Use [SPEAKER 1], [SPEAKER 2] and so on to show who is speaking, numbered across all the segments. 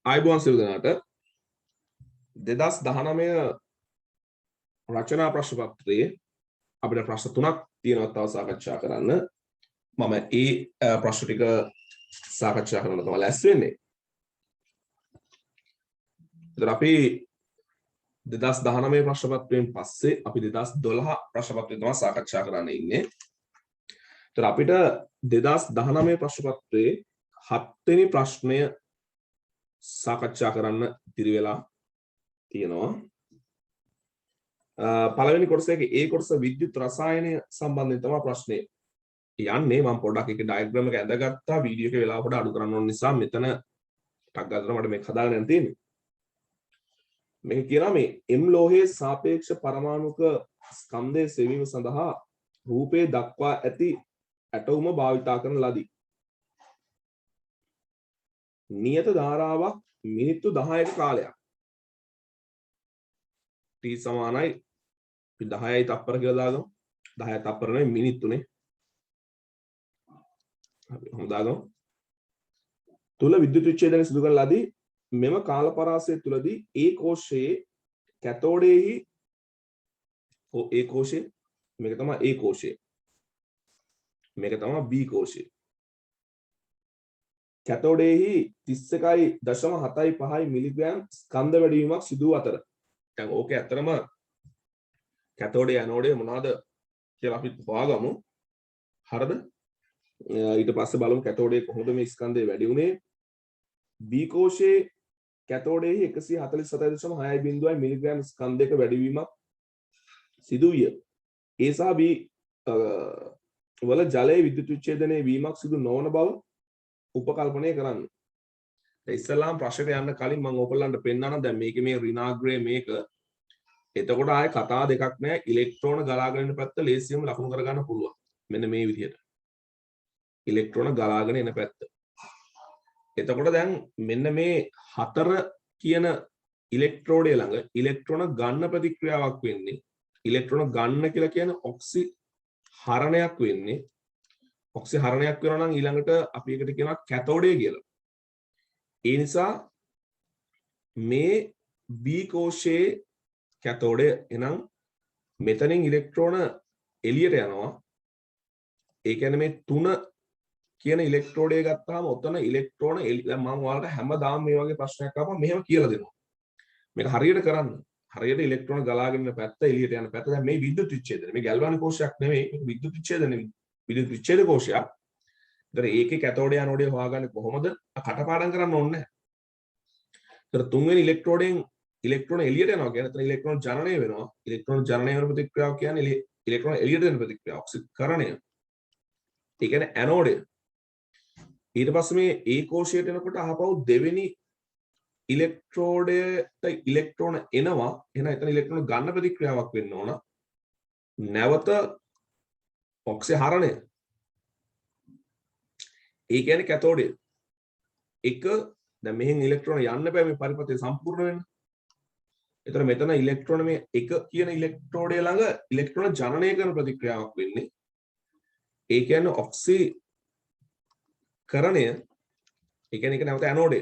[SPEAKER 1] ආයුබෝවන් සියලු දෙනාට 2019 රචනා ප්‍රශ්න පත්‍රයේ අපිට ප්‍රශ්න තුනක් තියෙනවා තව සාකච්ඡා කරන්න. මම ඒ ප්‍රශ්න ටික සාකච්ඡා කරන්න තමයි ලෑස්ති වෙන්නේ. ඒතර අපි 2019 ප්‍රශ්න පත්‍රයෙන් පස්සේ අපි 2012 ප්‍රශ්න පත්‍රය තමයි සාකච්ඡා කරන්න ඉන්නේ. ඒතර අපිට 2019 ප්‍රශ්න පත්‍රයේ 7 වෙනි ප්‍රශ්නය සාකච්ඡා කරන්න ඉතිරි වෙලා තියෙනවා. පළවෙනි කොටසේ ඒ කොටස විද්‍යුත් රසායනය සම්බන්ධයෙන් තමයි ප්‍රශ්නේ යන්නේ. මම පොඩ්ඩක් ඒක ඩයග්‍රෑම් එක ඇඳගත්තා. වීඩියෝ එකේ වෙලාව පොඩ අඩු කරන්න ඕන නිසා මෙතන ටක් ගාලා මට මේක හදාගෙන යන්න තියෙන්නේ. මේක කියනවා මේ M ලෝහයේ සාපේක්ෂ පරමාණුක ස්කන්ධයේ සෙවීම සඳහා රූපේ දක්වා ඇති ඇටෝම භාවිතා කරන ලදී. නියත ධාරාවක් මිනිත්තු 10ක කාලයක් t සමානයි 10යි තප්පර කියලා දාගමු. 10 තප්පර නෙවෙයි මිනිත්තුනේ. අපි හොම දාගමු. තුල විද්‍යුත් විච්ඡේදනය සිදු කරන ලදී. මෙම කාල පරාසය තුලදී ඒ කෝෂයේ කැතෝඩේහි ඒ කෝෂය මේක තමයි ඒ කෝෂය. මේක තමයි B කෝෂය. කැතෝඩේහි 31.75 මිලිග්‍රෑම් ස්කන්ධ වැඩිවීමක් සිදු අතර. දැන් ඕකේ ඇත්තටම කැතෝඩේ ඇනෝඩේ මොනවාද කියලා අපි හොයාගමු. හරිද? ඊට පස්සේ බලමු කැතෝඩේ කොහොමද මේ ස්කන්ධය වැඩි වුනේ. B කෝෂයේ කැතෝඩේහි 147.6 මිලිග්‍රෑම් ස්කන්ධයක වැඩිවීමක් සිදු විය. ඒ සහ B වල ජලයේ විද්‍යුත් විච්ඡේදනය වීමක් සිදු නොවන බව උපකල්පනය කරන්න. ඉස්සලාම් ප්‍රශ්නයට යන්න කලින් මම ඔයගොල්ලන්ට පෙන්නනවා දැන් මේකේ මේ ඍණාග්‍රය මේක. එතකොට ආයේ කතා දෙකක් නැහැ. ඉලෙක්ට්‍රෝන ගලාගෙන යන පැත්ත ලේසියෙන්ම ලකුණු කරගන්න පුළුවන්. මෙන්න මේ විදිහට. ඉලෙක්ට්‍රෝන ගලාගෙන එන පැත්ත. එතකොට දැන් මෙන්න මේ 4 කියන ඉලෙක්ට්‍රෝඩය ළඟ ඉලෙක්ට්‍රෝන ගන්න ප්‍රතික්‍රියාවක් වෙන්නේ. ඉලෙක්ට්‍රෝන ගන්න කියලා කියන්නේ ඔක්සි හරණයක් වෙන්නේ. ඔක්සි හරණයක් වෙනවා නම් ඊළඟට අපි එකට කියනවා කැතෝඩය කියලා. ඒ නිසා මේ B කෝෂයේ කැතෝඩය එනම් මෙතනින් ඉලෙක්ට්‍රෝන එළියට යනවා. ඒ කියන්නේ මේ 3 කියන ඉලෙක්ට්‍රෝඩය ගත්තාම ඔතන ඉලෙක්ට්‍රෝන දැන් මම ඔයාලට හැමදාම මේ වගේ ප්‍රශ්නයක් ආවම මෙහෙම කියලා දෙනවා. මේක හරියට කරන්න. හරියට ඉලෙක්ට්‍රෝන ගලාගෙන යන පැත්ත එළියට යන පැත්ත. දැන් මේ විද්‍යුත් විච්ඡේදනය. මේ ගැල්වානික කෝෂයක් නෙමෙයි. මේක විද්‍යුත් විච්ඡේදනය. විද්‍යුත් විච්ඡේද කෝෂයක්. ඒතර ඒකේ කැතෝඩය ඇනෝඩය හොයාගන්නේ කොහොමද? කටපාඩම් කරන්න ඕනේ නැහැ. ඒතර තුන්වෙනි ඉලෙක්ට්‍රෝඩයෙන් ඉලෙක්ට්‍රෝන එළියට යනවා කියන්නේ එතන ඉලෙක්ට්‍රෝන ජනනය වෙනවා. ඉලෙක්ට්‍රෝන ජනනය වෙන ප්‍රතික්‍රියාව කියන්නේ ඉලෙක්ට්‍රෝන එළියට යන ප්‍රතික්‍රියාව ඔක්සිකරණය. ඒ කියන්නේ ඇනෝඩය. ඊට පස්සේ මේ A කෝෂයට එනකොට අහපව් දෙවෙනි ඉලෙක්ට්‍රෝඩයට ඉලෙක්ට්‍රෝන එනවා. එහෙනම් එතන ඉලෙක්ට්‍රෝන ගන්න ප්‍රතික්‍රියාවක් වෙන්න ඕන. නැවත ඔක්සි හරණය. ඒ කියන්නේ කැතෝඩය. එක දැන් මෙහෙන් ඉලෙක්ට්‍රෝන යන්න බෑ මේ පරිපථය සම්පූර්ණ වෙන්න. ඒතර මෙතන ඉලෙක්ට්‍රෝන මේ එක කියන ඉලෙක්ට්‍රෝඩය ළඟ ඉලෙක්ට්‍රෝන ජනනය කරන ප්‍රතික්‍රියාවක් වෙන්නේ. ඒ කියන්නේ ඔක්සි කරණය. ඒ කියන්නේ ඒක නැවත ඇනෝඩය.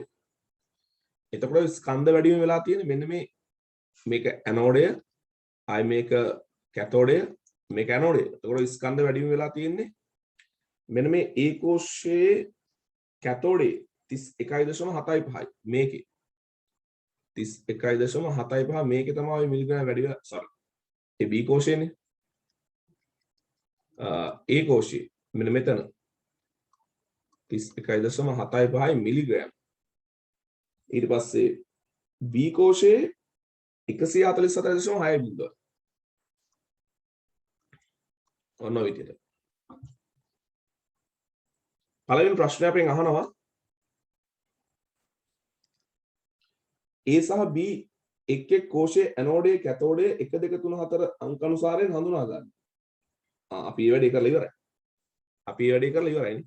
[SPEAKER 1] එතකොට ස්කන්ධ වැඩි වීම වෙලා තියෙන්නේ මෙන්න මේක ඇනෝඩය, ආයි මේක කැතෝඩය, මේක ඇනෝඩය. එතකොට ස්කන්ධ වැඩි වීම වෙලා තියෙන්නේ මෙන්න මේ A කෝෂයේ කැතෝඩේ 31.75 මේකේ 31.75 මේකේ තමයි මිලිග්‍රෑම් වැඩි වෙලා සෝරි ඒ B කෝෂයේනේ A කෝෂයේ මෙන්න මෙතන 31.75 මිලිග්‍රෑම් ඊට පස්සේ B කෝෂයේ 147.6 ඔන්න ඔය විදිහට පළවෙනි ප්‍රශ්නය අපෙන් අහනවා A සහ B එක් කෝෂයේ ඇනෝඩය කැතෝඩය 1 2 3 4 අංක අනුසාරයෙන් හඳුනා ගන්න. අපි මේ වැඩේ කරලා ඉවරයි. නේ.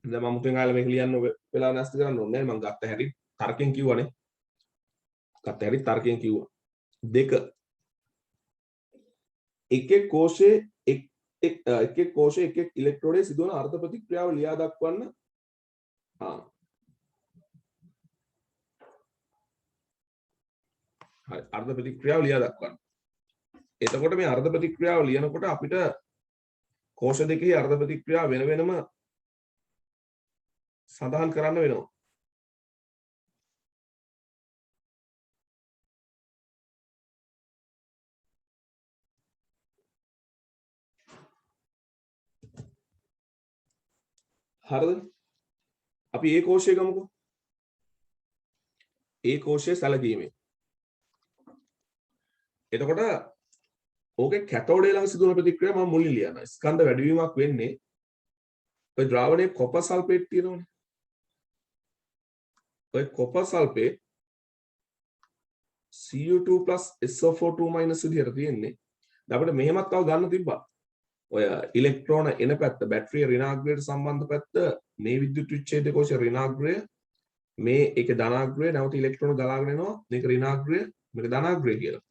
[SPEAKER 1] දැන් මම මුලින් ආයෙත් මේක ලියන්න වෙලා නැස්ති කරන්න ඕනේ නැහැ. මම ගත්ත හැටි තර්කයෙන් කිව්වනේ. දෙක එක් කෝෂයේ එක් ඉලෙක්ට්‍රෝඩයේ සිදුවන අර්ධ ප්‍රතික්‍රියාව ලියා දක්වන්න. හරි අර්ධ ප්‍රතික්‍රියාව ලියා දක්වන්න. එතකොට මේ අර්ධ ප්‍රතික්‍රියාව ලියනකොට අපිට කෝෂ දෙකේ අර්ධ ප්‍රතික්‍රියාව වෙන වෙනම සඳහන් කරන්න වෙනවා. හරිද? අපි ඒ කෝෂය ගමුකෝ. ඒ කෝෂය සැලකීමේ. එතකොට ඕකේ කැතෝඩේ ළඟ සිදුවන ප්‍රතික්‍රියාව මම මුලින් ලියනවා. ස්කන්ධ වැඩිවීමක් වෙන්නේ ඔය ද්‍රාවණයේ කොපර් සල්ෆේට් තියෙනවනේ. ඔය කොපර් සල්ෆේට් Cu2 SO4 විදිහට තියෙන්නේ. අපිට මෙහෙමත් තව ගන්න තිබ්බා. ඔය ඉලෙක්ට්‍රෝන එන පැත්ත බැටරිය ඍණාග්‍රයට සම්බන්ධ පැත්ත මේ විද්‍යුත් විච්ඡේද කෝෂ ඍණාග්‍රය මේ ඒකේ ධනාග්‍රය නැවත ඉලෙක්ට්‍රෝන ගලාගෙන එනවා මේක ඍණාග්‍රය මේක ධනාග්‍රය කියලා.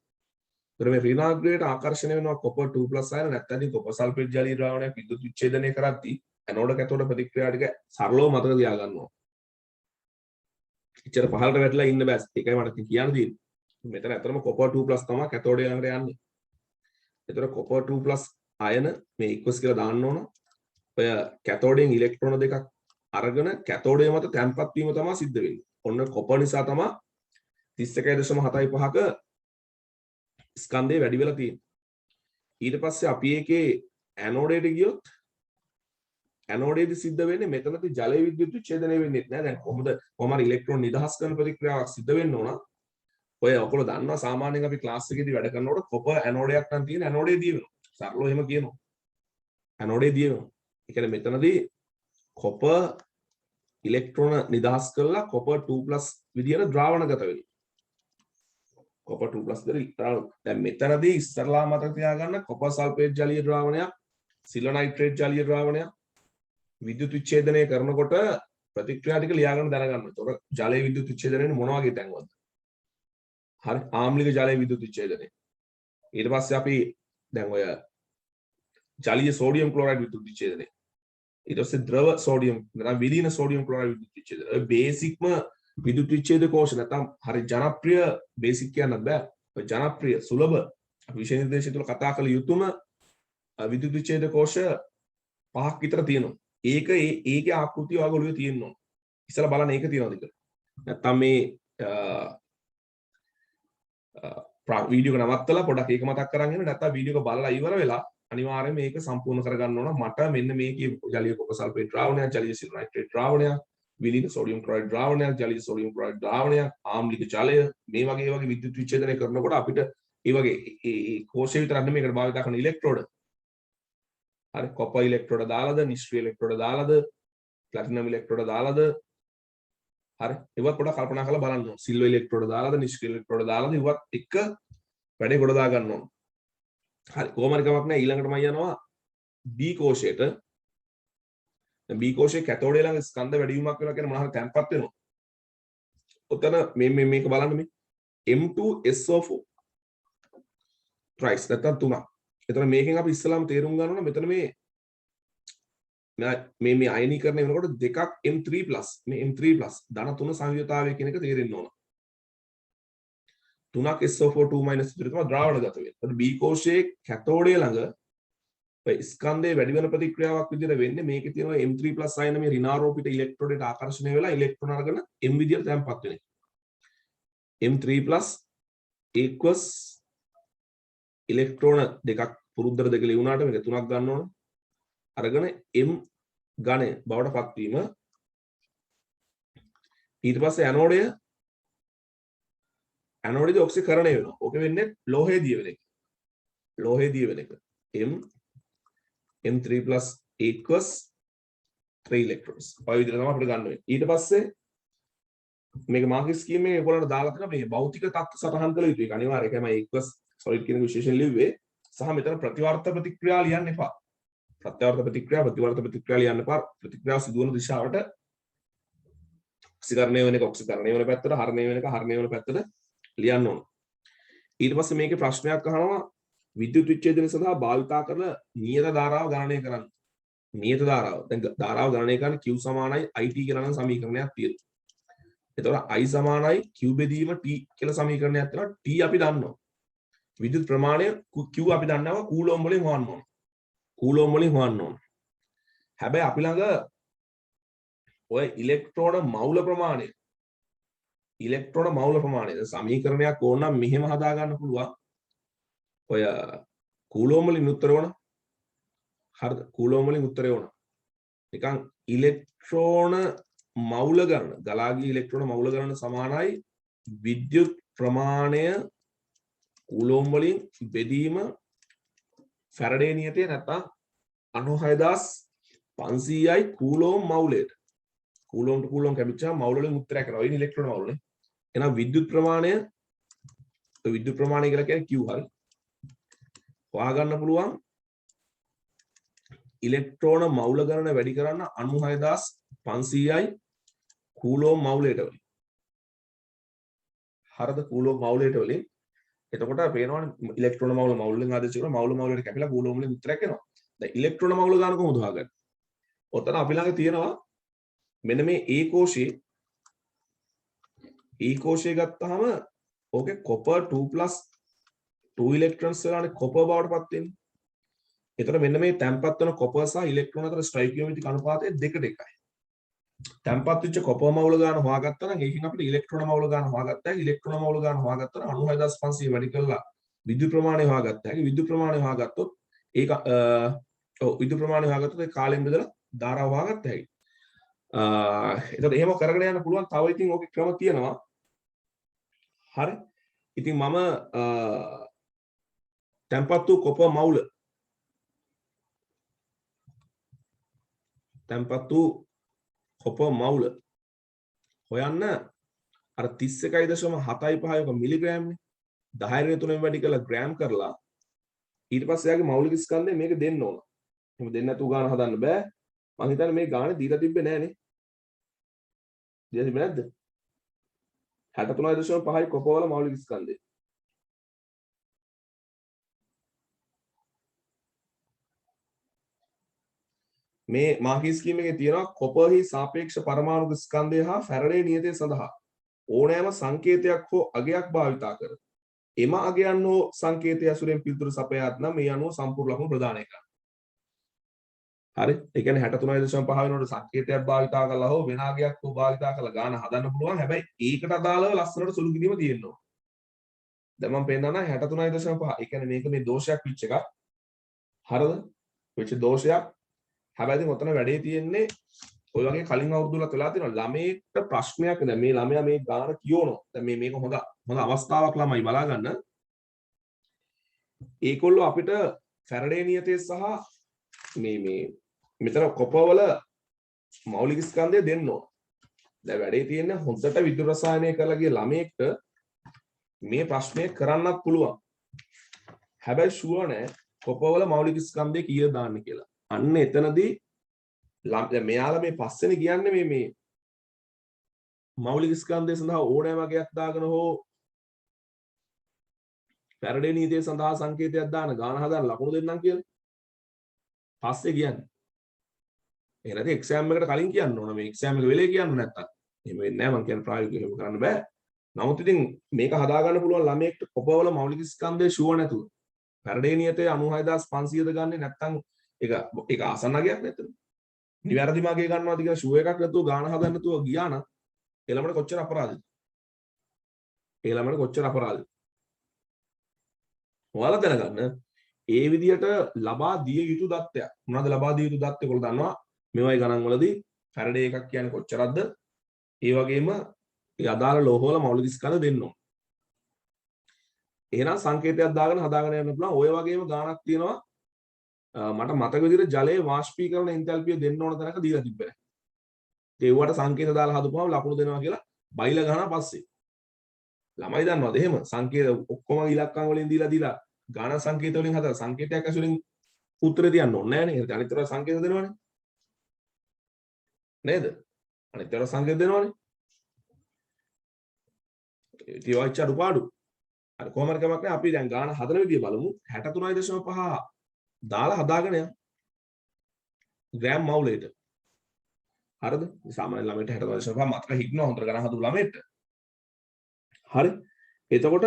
[SPEAKER 1] ඒතර මේ ඍණාග්‍රයට ආකර්ෂණය වෙනවා කොපර් 2+ අයන නැත්නම් කොපර් සල්ෆේට් ජලීය ද්‍රාවණයක් විද්‍යුත් විච්ඡේදනය කරද්දී ඇනෝඩ කැතෝඩ ප්‍රතික්‍රියා ටික සරලව මතක තියාගන්නවා. ඉච්චර පහළට වැටලා ඉන්න බෑ. ඒකයි මට කියන්න තියෙන්නේ. මෙතන ඇත්තටම කොපර් 2+ තමයි කැතෝඩේ ළඟට යන්නේ. ඒතර කොපර් 2+ අයන මේ ඉක්වස් කියලා දාන්න ඕන. ඔය කැතෝඩයෙන් ඉලෙක්ට්‍රෝන දෙකක් අරගෙන කැතෝඩේ මත තැන්පත් වීම තමයි සිද්ධ වෙන්නේ. ඔන්න කොපර් නිසා තමයි 31.75ක ස්කන්ධය වැඩි වෙලා තියෙන්නේ. ඊට පස්සේ අපි ඒකේ ඇනෝඩේට ගියොත් ඇනෝඩේදී සිද්ධ වෙන්නේ මෙතනදී ජලයේ විද්‍යුත් විච්ඡේදනය වෙන්නේ නැහැ. දැන් කොහොමද ඉලෙක්ට්‍රෝන නිදහස් කරන ප්‍රතික්‍රියාවක් සිද්ධ වෙන්න ඕන. ඔය ඔයගොල්ලෝ දන්නවා සාමාන්‍යයෙන් අපි ක්ලාස් එකේදී වැඩ කරනකොට කොපර් ඇනෝඩයක් නම් තියෙන ඇනෝඩේ දිය වෙනවා. සරලව එහෙම කියනවා. ඇනෝඩේ දිය වෙනවා. ඒ කියන්නේ මෙතනදී කොපර් ඉලෙක්ට්‍රෝන නිදහස් කරලා කොපර් 2+ විදියට ද්‍රාවණගත වෙනවා. කොපර් 2+ ද්‍රාවණ. දැන් මෙතනදී ඉස්සරලා මතක තියාගන්න කොපර් සල්ෆේට් ජලීය ද්‍රාවණයක්, සිල්වර් නයිට්‍රේට් ජලීය ද්‍රාවණයක් විද්‍යුත් විච්ඡේදනය කරනකොට ප්‍රතික්‍රියා ටික ලියාගන්න දැනගන්න. ඒතකොට ජලයේ විද්‍යුත් විච්ඡේදනය වෙන්නේ මොන වගේ තැන්වලද? හරි ආම්ලික ජලයේ විද්‍යුත් විච්ඡේදනය. ඊට පස්සේ අපි දැන් ඔය ජලීය සෝඩියම් ක්ලෝරයිඩ් විද්‍යුත් විච්ඡේදනය. ඊට පස්සේ ද්‍රව සෝඩියම් නැත්නම් විලීන සෝඩියම් ක්ලෝරයිඩ් විද්‍යුත් විච්ඡේදනය. ඔය බේසික්ම විද්‍යුත් විච්ඡේද කෝෂ නැත්නම් හරි ජනප්‍රිය බේසික් කියන්නත් බෑ. ඔය ජනප්‍රිය සුලභ අපි විශේෂ නිර්දේශය තුල කතා කළ යුතුම විද්‍යුත් විච්ඡේද කෝෂ 5ක් විතර තියෙනවා. ඒකේ ආකෘතිය ඔයගොල්ලෝ තියෙන්න ඕන. ඉස්සලා බලන්න ඒක තියෙනවද කියලා. නැත්නම් මේ වීඩියෝ එක නවත්තලා පොඩක් ඒක මතක් කරන් ඉන්න නැත්නම් වීඩියෝ එක බලලා ඉවර වෙලා අනිවාර්යයෙන් මේක සම්පූර්ණ කරගන්න ඕන. මට මෙන්න මේකේ ජලීය කොපර් සල්ෆේට් ද්‍රාවණයක්, ජලීය සිල්වර් නයිට්‍රේට් ද්‍රාවණයක්, විලීන සෝඩියම් ක්ලෝරයිඩ් ද්‍රාවණයක්, ජලීය සෝඩියම් ක්ලෝරයිඩ් ද්‍රාවණයක්, ආම්ලික ජලය මේ වගේ විද්‍යුත් විච්ඡේදනය කරනකොට අපිට ඒ වගේ ඒ කෝෂය විතරක් නෙමෙයි ඒකට භාවිත කරන ඉලෙක්ට්‍රෝඩ. හරි කොපර් ඉලෙක්ට්‍රෝඩ දාලාද, නිෂ්ක්‍රීය ඉලෙක්ට්‍රෝඩ දාලාද, ප්ලැටිනම් ඉලෙක්ට්‍රෝඩ දාලාද හරි ඒවත් පොඩ්ඩක් කල්පනා කරලා බලන්න ඕන. සිල්වර් ඉලෙක්ට්‍රෝඩ දාලාද, නිෂ්ක්‍රීය ඉලෙක්ට්‍රෝඩ දාලාද ඒවත් එක වැඩේ ගොඩ දා ගන්න ඕන. හරි කොහොම හරි කමක් නැහැ ඊළඟට මම යනවා B කෝෂයට. දැන් B කෝෂයේ කැතෝඩේ ළඟ ස්කන්ධ වැඩිවීමක් වෙනවා කියන්නේ මොනවා හරි තැන්පත් වෙනවා. ඔතන මේක බලන්න මේ M2SO4 ප්‍රයිස් නැත්තම් 3ක්. එතන මේකෙන් අපි ඉස්සලාම තේරුම් ගන්න ඕන මෙතන මේ අයනීකරණය වෙනකොට දෙකක් M3+ මේ M3+ ධන 3 සංයුතතාවය කියන එක තේරෙන්න ඕන. 3ක් SO4 2- විතර තමයි ද්‍රාවණගත වෙන්නේ. එතකොට B කෝෂයේ කැතෝඩේ ළඟ ඔය ස්කන්ධයේ වැඩි වෙන ප්‍රතික්‍රියාවක් විදිහට වෙන්නේ මේකේ තියෙන M3+ අයන මේ ඍණාරෝපිත ඉලෙක්ට්‍රෝඩයට ආකර්ෂණය වෙලා ඉලෙක්ට්‍රෝන අරගෙන M විදිහට තැන්පත් වෙන එක. M3+ equals ඉලෙක්ට්‍රෝන දෙකක් පුරුද්දට දෙක ලියුණාට මේක 3ක් ගන්න ඕන. අරගෙන M ඝනය බවට පත් වීම ඊට පස්සේ ඇනෝඩේදී ඔක්සිකරණය වෙනවා. ඕක වෙන්නේ ලෝහයේ දිය වෙන එක. ලෝහයේ දිය වෙන එක. M3+ equals 3 electrons. ඔය විදිහට තමයි අපිට ගන්න වෙන්නේ. ඊට පස්සේ මේක මාර්කින් ස්කීමේ ඒගොල්ලන්ට දාලා තියෙනවා මේ භෞතික තත්ත්ව සටහන් කළ යුතුයි. ඒක අනිවාර්යයෙන්ම ඒකම equals solid කියන විශේෂයෙන් ලිව්වේ. සහ මෙතන ප්‍රතිවර්ත ප්‍රතික්‍රියා ලියන්න එපා. ප්‍රත්‍යවර්ත ප්‍රතික්‍රියා ලියන්න එපා. ප්‍රතික්‍රියාව සිදුවන දිශාවට ඔක්සිකරණය වෙන එක ඔක්සිකරණය වෙන පැත්තට, හරණය වෙන එක හරණය වෙන පැත්තට ලියන්න ඕන. ඊට පස්සේ මේකේ ප්‍රශ්නයක් අහනවා විද්‍යුත් විච්ඡේදනය සඳහා භාවිතා කරන නියත ධාරාව ගණනය කරන්න. නියත ධාරාව. දැන් ධාරාව ගණනය කරන්න Q = IT කියලා නම් සමීකරණයක් තියෙනවා. එතකොට I සමානයි Q බෙදීම T කියලා සමීකරණයක් තියෙනවා. T අපි දන්නවා. විද්‍යුත් ප්‍රමාණය Q අපි දන්නවා කූලෝම් වලින් හොයන්න ඕන. කූලෝම් වලින් හොයන්න ඕන. හැබැයි අපි ළඟ ඔය ඉලෙක්ට්‍රෝන මවුල ප්‍රමාණය සමීකරණයක් ඕන නම් මෙහෙම හදා ගන්න පුළුවන්. ඔය කූලෝම් වලින් උත්තර ඕන. හරිද? කූලෝම් වලින් උත්තරේ ඕන. නිකන් ඉලෙක්ට්‍රෝන මවුල ගණන ගලාගිය ඉලෙක්ට්‍රෝන මවුල ගණන සමානයි විද්‍යුත් ප්‍රමාණය කූලෝම් වලින් බෙදීම ෆැරඩේ නියතය නැත්නම් 96500යි කූලෝම් මවුලයට. කූලෝම් ටු කූලෝම් කැපිච්චාම මවුල වලින් උත්තරයක් කරනවා. ඒ ඉලෙක්ට්‍රෝන මවුලනේ. එහෙනම් විද්‍යුත් ප්‍රමාණය කියලා කියන්නේ Q හරි. හොයාගන්න පුළුවන් ඉලෙක්ට්‍රෝන මවුල ගණන වැඩි කරන්න 96500යි කූලෝම් මවුලයට වලින්. හරිද? කූලෝම් මවුලයට වලින්. එතකොට පේනවනේ ඉලෙක්ට්‍රෝන මවුල මවුලෙන් ආදේශ කරන මවුල මවුලට කැපිලා කූලෝම් වලින් උත්තරයක් එනවා. දැන් ඉලෙක්ට්‍රෝන මවුල ගන්න කොහොමද හොයාගන්නේ? ඔතන අපි ළඟ තියෙනවා මෙන්න මේ A කෝෂය ගත්තාම ඕකේ copper 2+2 ඉලෙක්ට්‍රෝන්ස් වලනේ copper බවට පත් වෙන්නේ. එතකොට මෙන්න මේ තැම්පත් වෙන copper සහ ඉලෙක්ට්‍රෝන අතර ස්ටයිකියෝමෙට්‍රික් අනුපාතය 2ට 1යි. තැම්පත් වෙච්ච copper මවුල ගන්න හොයාගත්තා නම් ඒකෙන් අපිට ඉලෙක්ට්‍රෝන මවුල ගන්න හොයාගත්තා. ඉලෙක්ට්‍රෝන මවුල ගන්න හොයාගත්තා නම් 96500 වැඩි කරලා විද්‍යුත් ප්‍රමාණය හොයාගත්තා. විද්‍යුත් ප්‍රමාණය හොයාගත්තොත් ඒක විද්‍යුත් ප්‍රමාණය හොයාගත්තොත් ඒ කාලයෙන් බෙදලා ධාරාව හොයාගත්තා හැකි. එතකොට එහෙම කරගෙන යන්න පුළුවන්. තව ඉතින් ඕකේ ක්‍රම තියෙනවා. හරි. ඉතින් මම තැම්පත් වූ copper මවුල හොයන්න අර 31.75 මිලිග්‍රෑම් නේ 10 වැඩි කරලා ග්‍රෑම් කරලා ඊට පස්සේ යාගේ මෞලික ස්කන්ධය මේක දෙන්න ඕන. එහෙම දෙන්න නැතුව ගාන හදන්න බෑ. මම හිතන්නේ මේ ගානේ දීලා තිබ්බේ නෑනේ. දීලා තිබ්බේ නැද්ද? 63.5යි copper වල මෞලික ස්කන්ධය. මේ මාකී ස්කීම් එකේ තියෙනවා කොපර්හි සාපේක්ෂ පරමාණු ස්කන්ධය හා ෆැරඩේ නියතය සඳහා ඕනෑම සංකේතයක් හෝ අගයක් භාවිතා කර එම අගයන් හෝ සංකේතය ඇසුරෙන් පිළිතුරු සපයාත් නම් මේ අනුව සම්පූර්ණ ලකුණු ප්‍රදානය කරනවා. හරි. ඒ කියන්නේ 63.5 වෙනකොට සංකේතයක් භාවිතා කරලා හෝ වෙන අගයක් හෝ භාවිතා කරලා ගාන හදන්න පුළුවන්. හැබැයි ඒකට අදාළව ලස්සනට සුළු කිරීම තියෙනවා. දැන් මම පෙන්නනවා 63.5. ඒ කියන්නේ මේක මේ දෝෂයක් වෙච්ච එකක්. හරිද? වෙච්ච දෝෂයක්. හැබැයි ඉතින් ඔතන වැඩේ තියෙන්නේ ඔය වගේ කලින් අවුරුදුලත් වෙලා තියෙනවා ළමයෙක්ට ප්‍රශ්නයක් දැන් මේ ළමයා මේ ගාන කියවනවා දැන් මේක හොඳ අවස්ථාවක් ළමයි බලා ගන්න ඒකොල්ලෝ අපිට ෆැරඩේ නියතය සහ මේ මෙතන කොපර් වල මෞලික ස්කන්ධය දෙන්න ඕන දැන් වැඩේ තියෙන්නේ හොඳට විද්‍යුත් රසායනය කරලා ගිය ළමයෙක්ට මේ ප්‍රශ්නය කරන්නත් පුළුවන් හැබැයි ෂුවර් නෑ කොපර් වල මෞලික ස්කන්ධය කීයද දාන්න කියලා අන්න එතනදී මෙයාලා මේ පස්සෙනේ කියන්නේ මේ මෞලික ස්කන්ධය සඳහා ඕනෑම වගේක් දාගෙන හෝ ෆැරඩේ නීතිය සඳහා සංකේතයක් දාන ගාන හදාන ලකුණු දෙන්නම් කියලා. පස්සේ කියන්නේ. ඒ නැති එක්සෑම් එකට කලින් කියන්න ඕන මේ එක්සෑම් එක වෙලේ කියන්න නැත්තම්. එහෙම වෙන්නේ නැහැ මම කියන්නේ ප්‍රායෝගිකව කරන්න බෑ. නමුත් ඉතින් මේක හදා ගන්න පුළුවන් ළමයෙක්ට කොපර් වල මෞලික ස්කන්ධය ෂුවර් නැතුව. ෆැරඩේ නියතය 96500ද ගන්නෙ නැත්තම් ඒක ආසන්නගයක් නැතන. නිවැරදි මාගේ ගන්නවාද කියලා ෂුවර් එකක් නැතුව ගාන හදන්න නැතුව ගියා නම් ඒ ළමයට කොච්චර අපරාධද? ඒ ළමයට කොච්චර අපරාධද? ඔයාලා දැනගන්න ඒ විදිහට ලබා දිය යුතු දත්තයක්. මොනවද ලබා දිය යුතු දත්ත? ඒගොල්ලෝ දන්නවා මේවයි ගණන් වලදී ෆැරඩේ එකක් කියන්නේ කොච්චරක්ද? ඒ වගේම ඒ අදාළ ලෝහ වල මෞලික ස්කන්ධ දෙන්න ඕන. එහෙනම් සංකේතයක් දාගෙන හදාගෙන යන්න පුළුවන්. ඔය වගේම ගාණක් තියෙනවා මට මතක විදිහට ජලයේ වාෂ්පීකරණ එන්තැල්පිය දෙන්න ඕන තැනක දීලා තිබ්බේ. ඒ වුණාට සංකේත දාලා හදපුවම ලකුණු දෙනවා කියලා බයිලා ගහනවා පස්සේ. ළමයි දන්නවද එහෙම සංකේත ඔක්කොම ඉලක්කම් වලින් දීලා ගාන සංකේත වලින් හදලා සංකේතයක් ඇසුරින් උත්තරේ තියන්න ඕනේ නැහැ නේද? අනිත් ඒවා සංකේත දෙනවනේ. නේද? අනිත් ඒවා සංකේත දෙනවනේ. ඒ වයිච් අඩුපාඩු. අර කොහමද කමක් නැහැ අපි දැන් ගාන හදන විදිය බලමු 63.5 දාලා හදාගෙන යන්න. ග්‍රෑම් මවුලයට. හරිද? සාමාන්‍ය ළමයට 63.5 මතක හිටිනවා හොඳට ගණන් හදපු ළමයට. හරි. එතකොට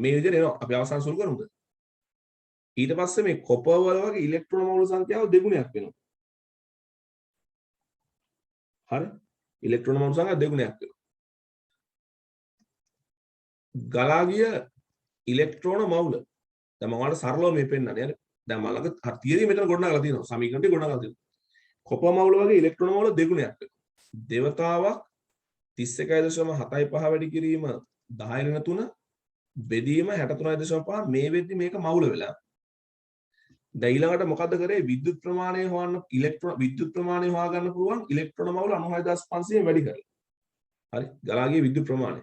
[SPEAKER 1] මේ විදිහට එනවා. අපි අවසන් සුළු කරමුද? ඊට පස්සේ මේ කොපර් වල වගේ ඉලෙක්ට්‍රෝන මවුල සංඛ්‍යාව දෙගුණයක් වෙනවා. හරි. ඉලෙක්ට්‍රෝන මවුල සංඛ්‍යාව දෙගුණයක් වෙනවා. ගලා ගිය ඉලෙක්ට්‍රෝන මවුල. දැන් මම ඔයාලට සරලව මේ පෙන්නන්නේ නේද? දැන් මම ළඟ තියදී මෙතන ගොඩනගලා තියෙනවා. සමීකරණ ටික ගොඩනගලා තියෙනවා. කොපර් මවුල වගේ ඉලෙක්ට්‍රෝන මවුල දෙගුණයක් වෙනවා. දේවතාවක් 31.75 වැඩි කිරීම 10 බෙදීම 63.5 මේ වෙද්දි මේක මවුල වෙලා. දැන් ඊළඟට මොකද කරේ? විද්‍යුත් ප්‍රමාණය හොයන්න විද්‍යුත් ප්‍රමාණය හොයාගන්න පුළුවන් ඉලෙක්ට්‍රෝන මවුල 96500 වැඩි කරලා. හරි. ගලාගේ විද්‍යුත් ප්‍රමාණය.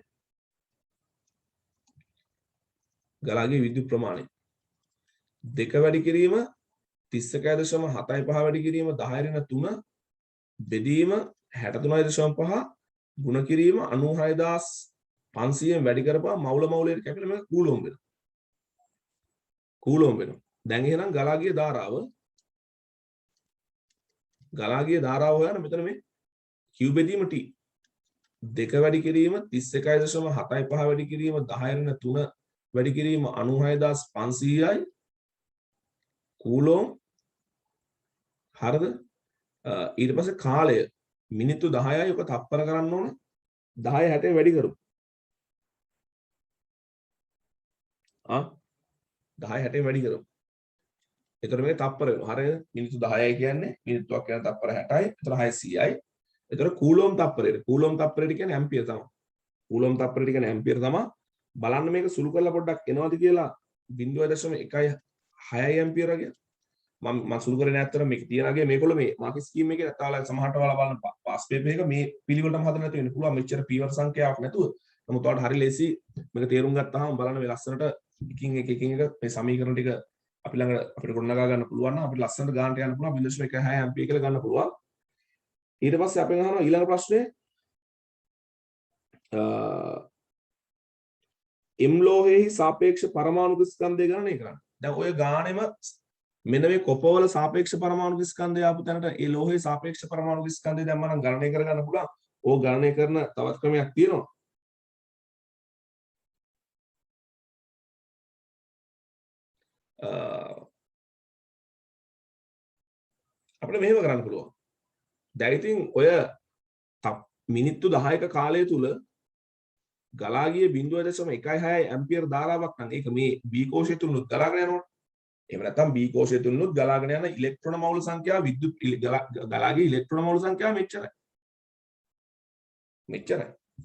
[SPEAKER 1] ගලාගේ විද්‍යුත් ප්‍රමාණය. 2 වැඩි කිරීම 31.75 වැඩි කිරීම 10 බෙදීම 63.5 ගුණ කිරීම 96500 වැඩි කරපුවා මවුලයට කැපිලා මේක කූලොම් වෙනවා. කූලොම් වෙනවා. දැන් එහෙනම් ගලාගිය ධාරාව හොයන්න මෙතන මේ Q බෙදීම T 2 වැඩි කිරීම 31.75 වැඩි කිරීම 10 වැඩි කිරීම 96500යි කූලොම්. හරිද? ඊට පස්සේ කාලය මිනිත්තු 10යි ඔක තප්පර කරන්න ඕනේ 10:60 වැඩි කරමු. 10:60 වැඩි කරමු. එතකොට මේක තප්පර වෙනවා. හරිද? මිනිත්තු 10යි කියන්නේ මිනිත්තුවක් කියන තප්පර 60යි. එතකොට 600යි. එතකොට කූලොම් තප්පරයට. කූලොම් තප්පරයට කියන්නේ ඇම්පියර් තමයි. කූලොම් තප්පරයට කියන්නේ ඇම්පියර් තමයි. බලන්න මේක සුළු කරලා පොඩ්ඩක් එනවද කියලා 0.16 ඇම්පියර් වගේ. මම සුළු කරේ නැත්තර මේක තියනගේ මේගොල්ලෝ මේ මාකට් ස්කීම් එකේ නැත්නම් සමහරට ඔයාලා බලන්න පාස් පේපර් එක මේ පිළිවෙලටම හදන්න නැති වෙන්න පුළුවන්. මෙච්චර පීවර සංඛ්‍යාවක් නැතුව. නමුත් ඔයාලට හරි ලේසි මේක තේරුම් ගත්තාම බලන්න මේ ලස්සනට එකින් එක මේ සමීකරණ ටික අපි ළඟ අපිට ගොඩනගා ගන්න පුළුවන් නම් අපිට ලස්සනට ගන්නට යන්න පුළුවන් 0.16 ඇම්පියර් කියලා ගන්න පුළුවන්. ඊට පස්සේ අපෙන් අහනවා ඊළඟ ප්‍රශ්නේ M ලෝහයේහි සාපේක්ෂ පරමාණු ස්කන්ධය ගණනය කරන්න. දැන් ඔය ගානෙම මෙන්න මේ කොපවල සාපේක්ෂ පරමාණු ස්කන්ධය ආපු තැනට ඒ ලෝහයේ සාපේක්ෂ පරමාණු ස්කන්ධය දැම්ම නම් ගණනය කරගන්න පුළුවන්. ඕක ගණනය කරන තවත් ක්‍රමයක් තියෙනවා. අපිට මෙහෙම කරන්න පුළුවන්. දැන් ඉතින් ඔය මිනිත්තු 10ක කාලය තුල ගලා ගිය 0.16 ඇම්පියර් ධාරාවක් නම් ඒක මේ B කෝෂය තුලනුත් ගලාගෙන යනවා. එහෙම නැත්නම් B කෝෂය තුලනුත් ගලාගෙන යන ඉලෙක්ට්‍රෝන මවුල සංඛ්‍යාව විද්‍යුත් ගලා ගිය ඉලෙක්ට්‍රෝන මවුල සංඛ්‍යාව මෙච්චරයි.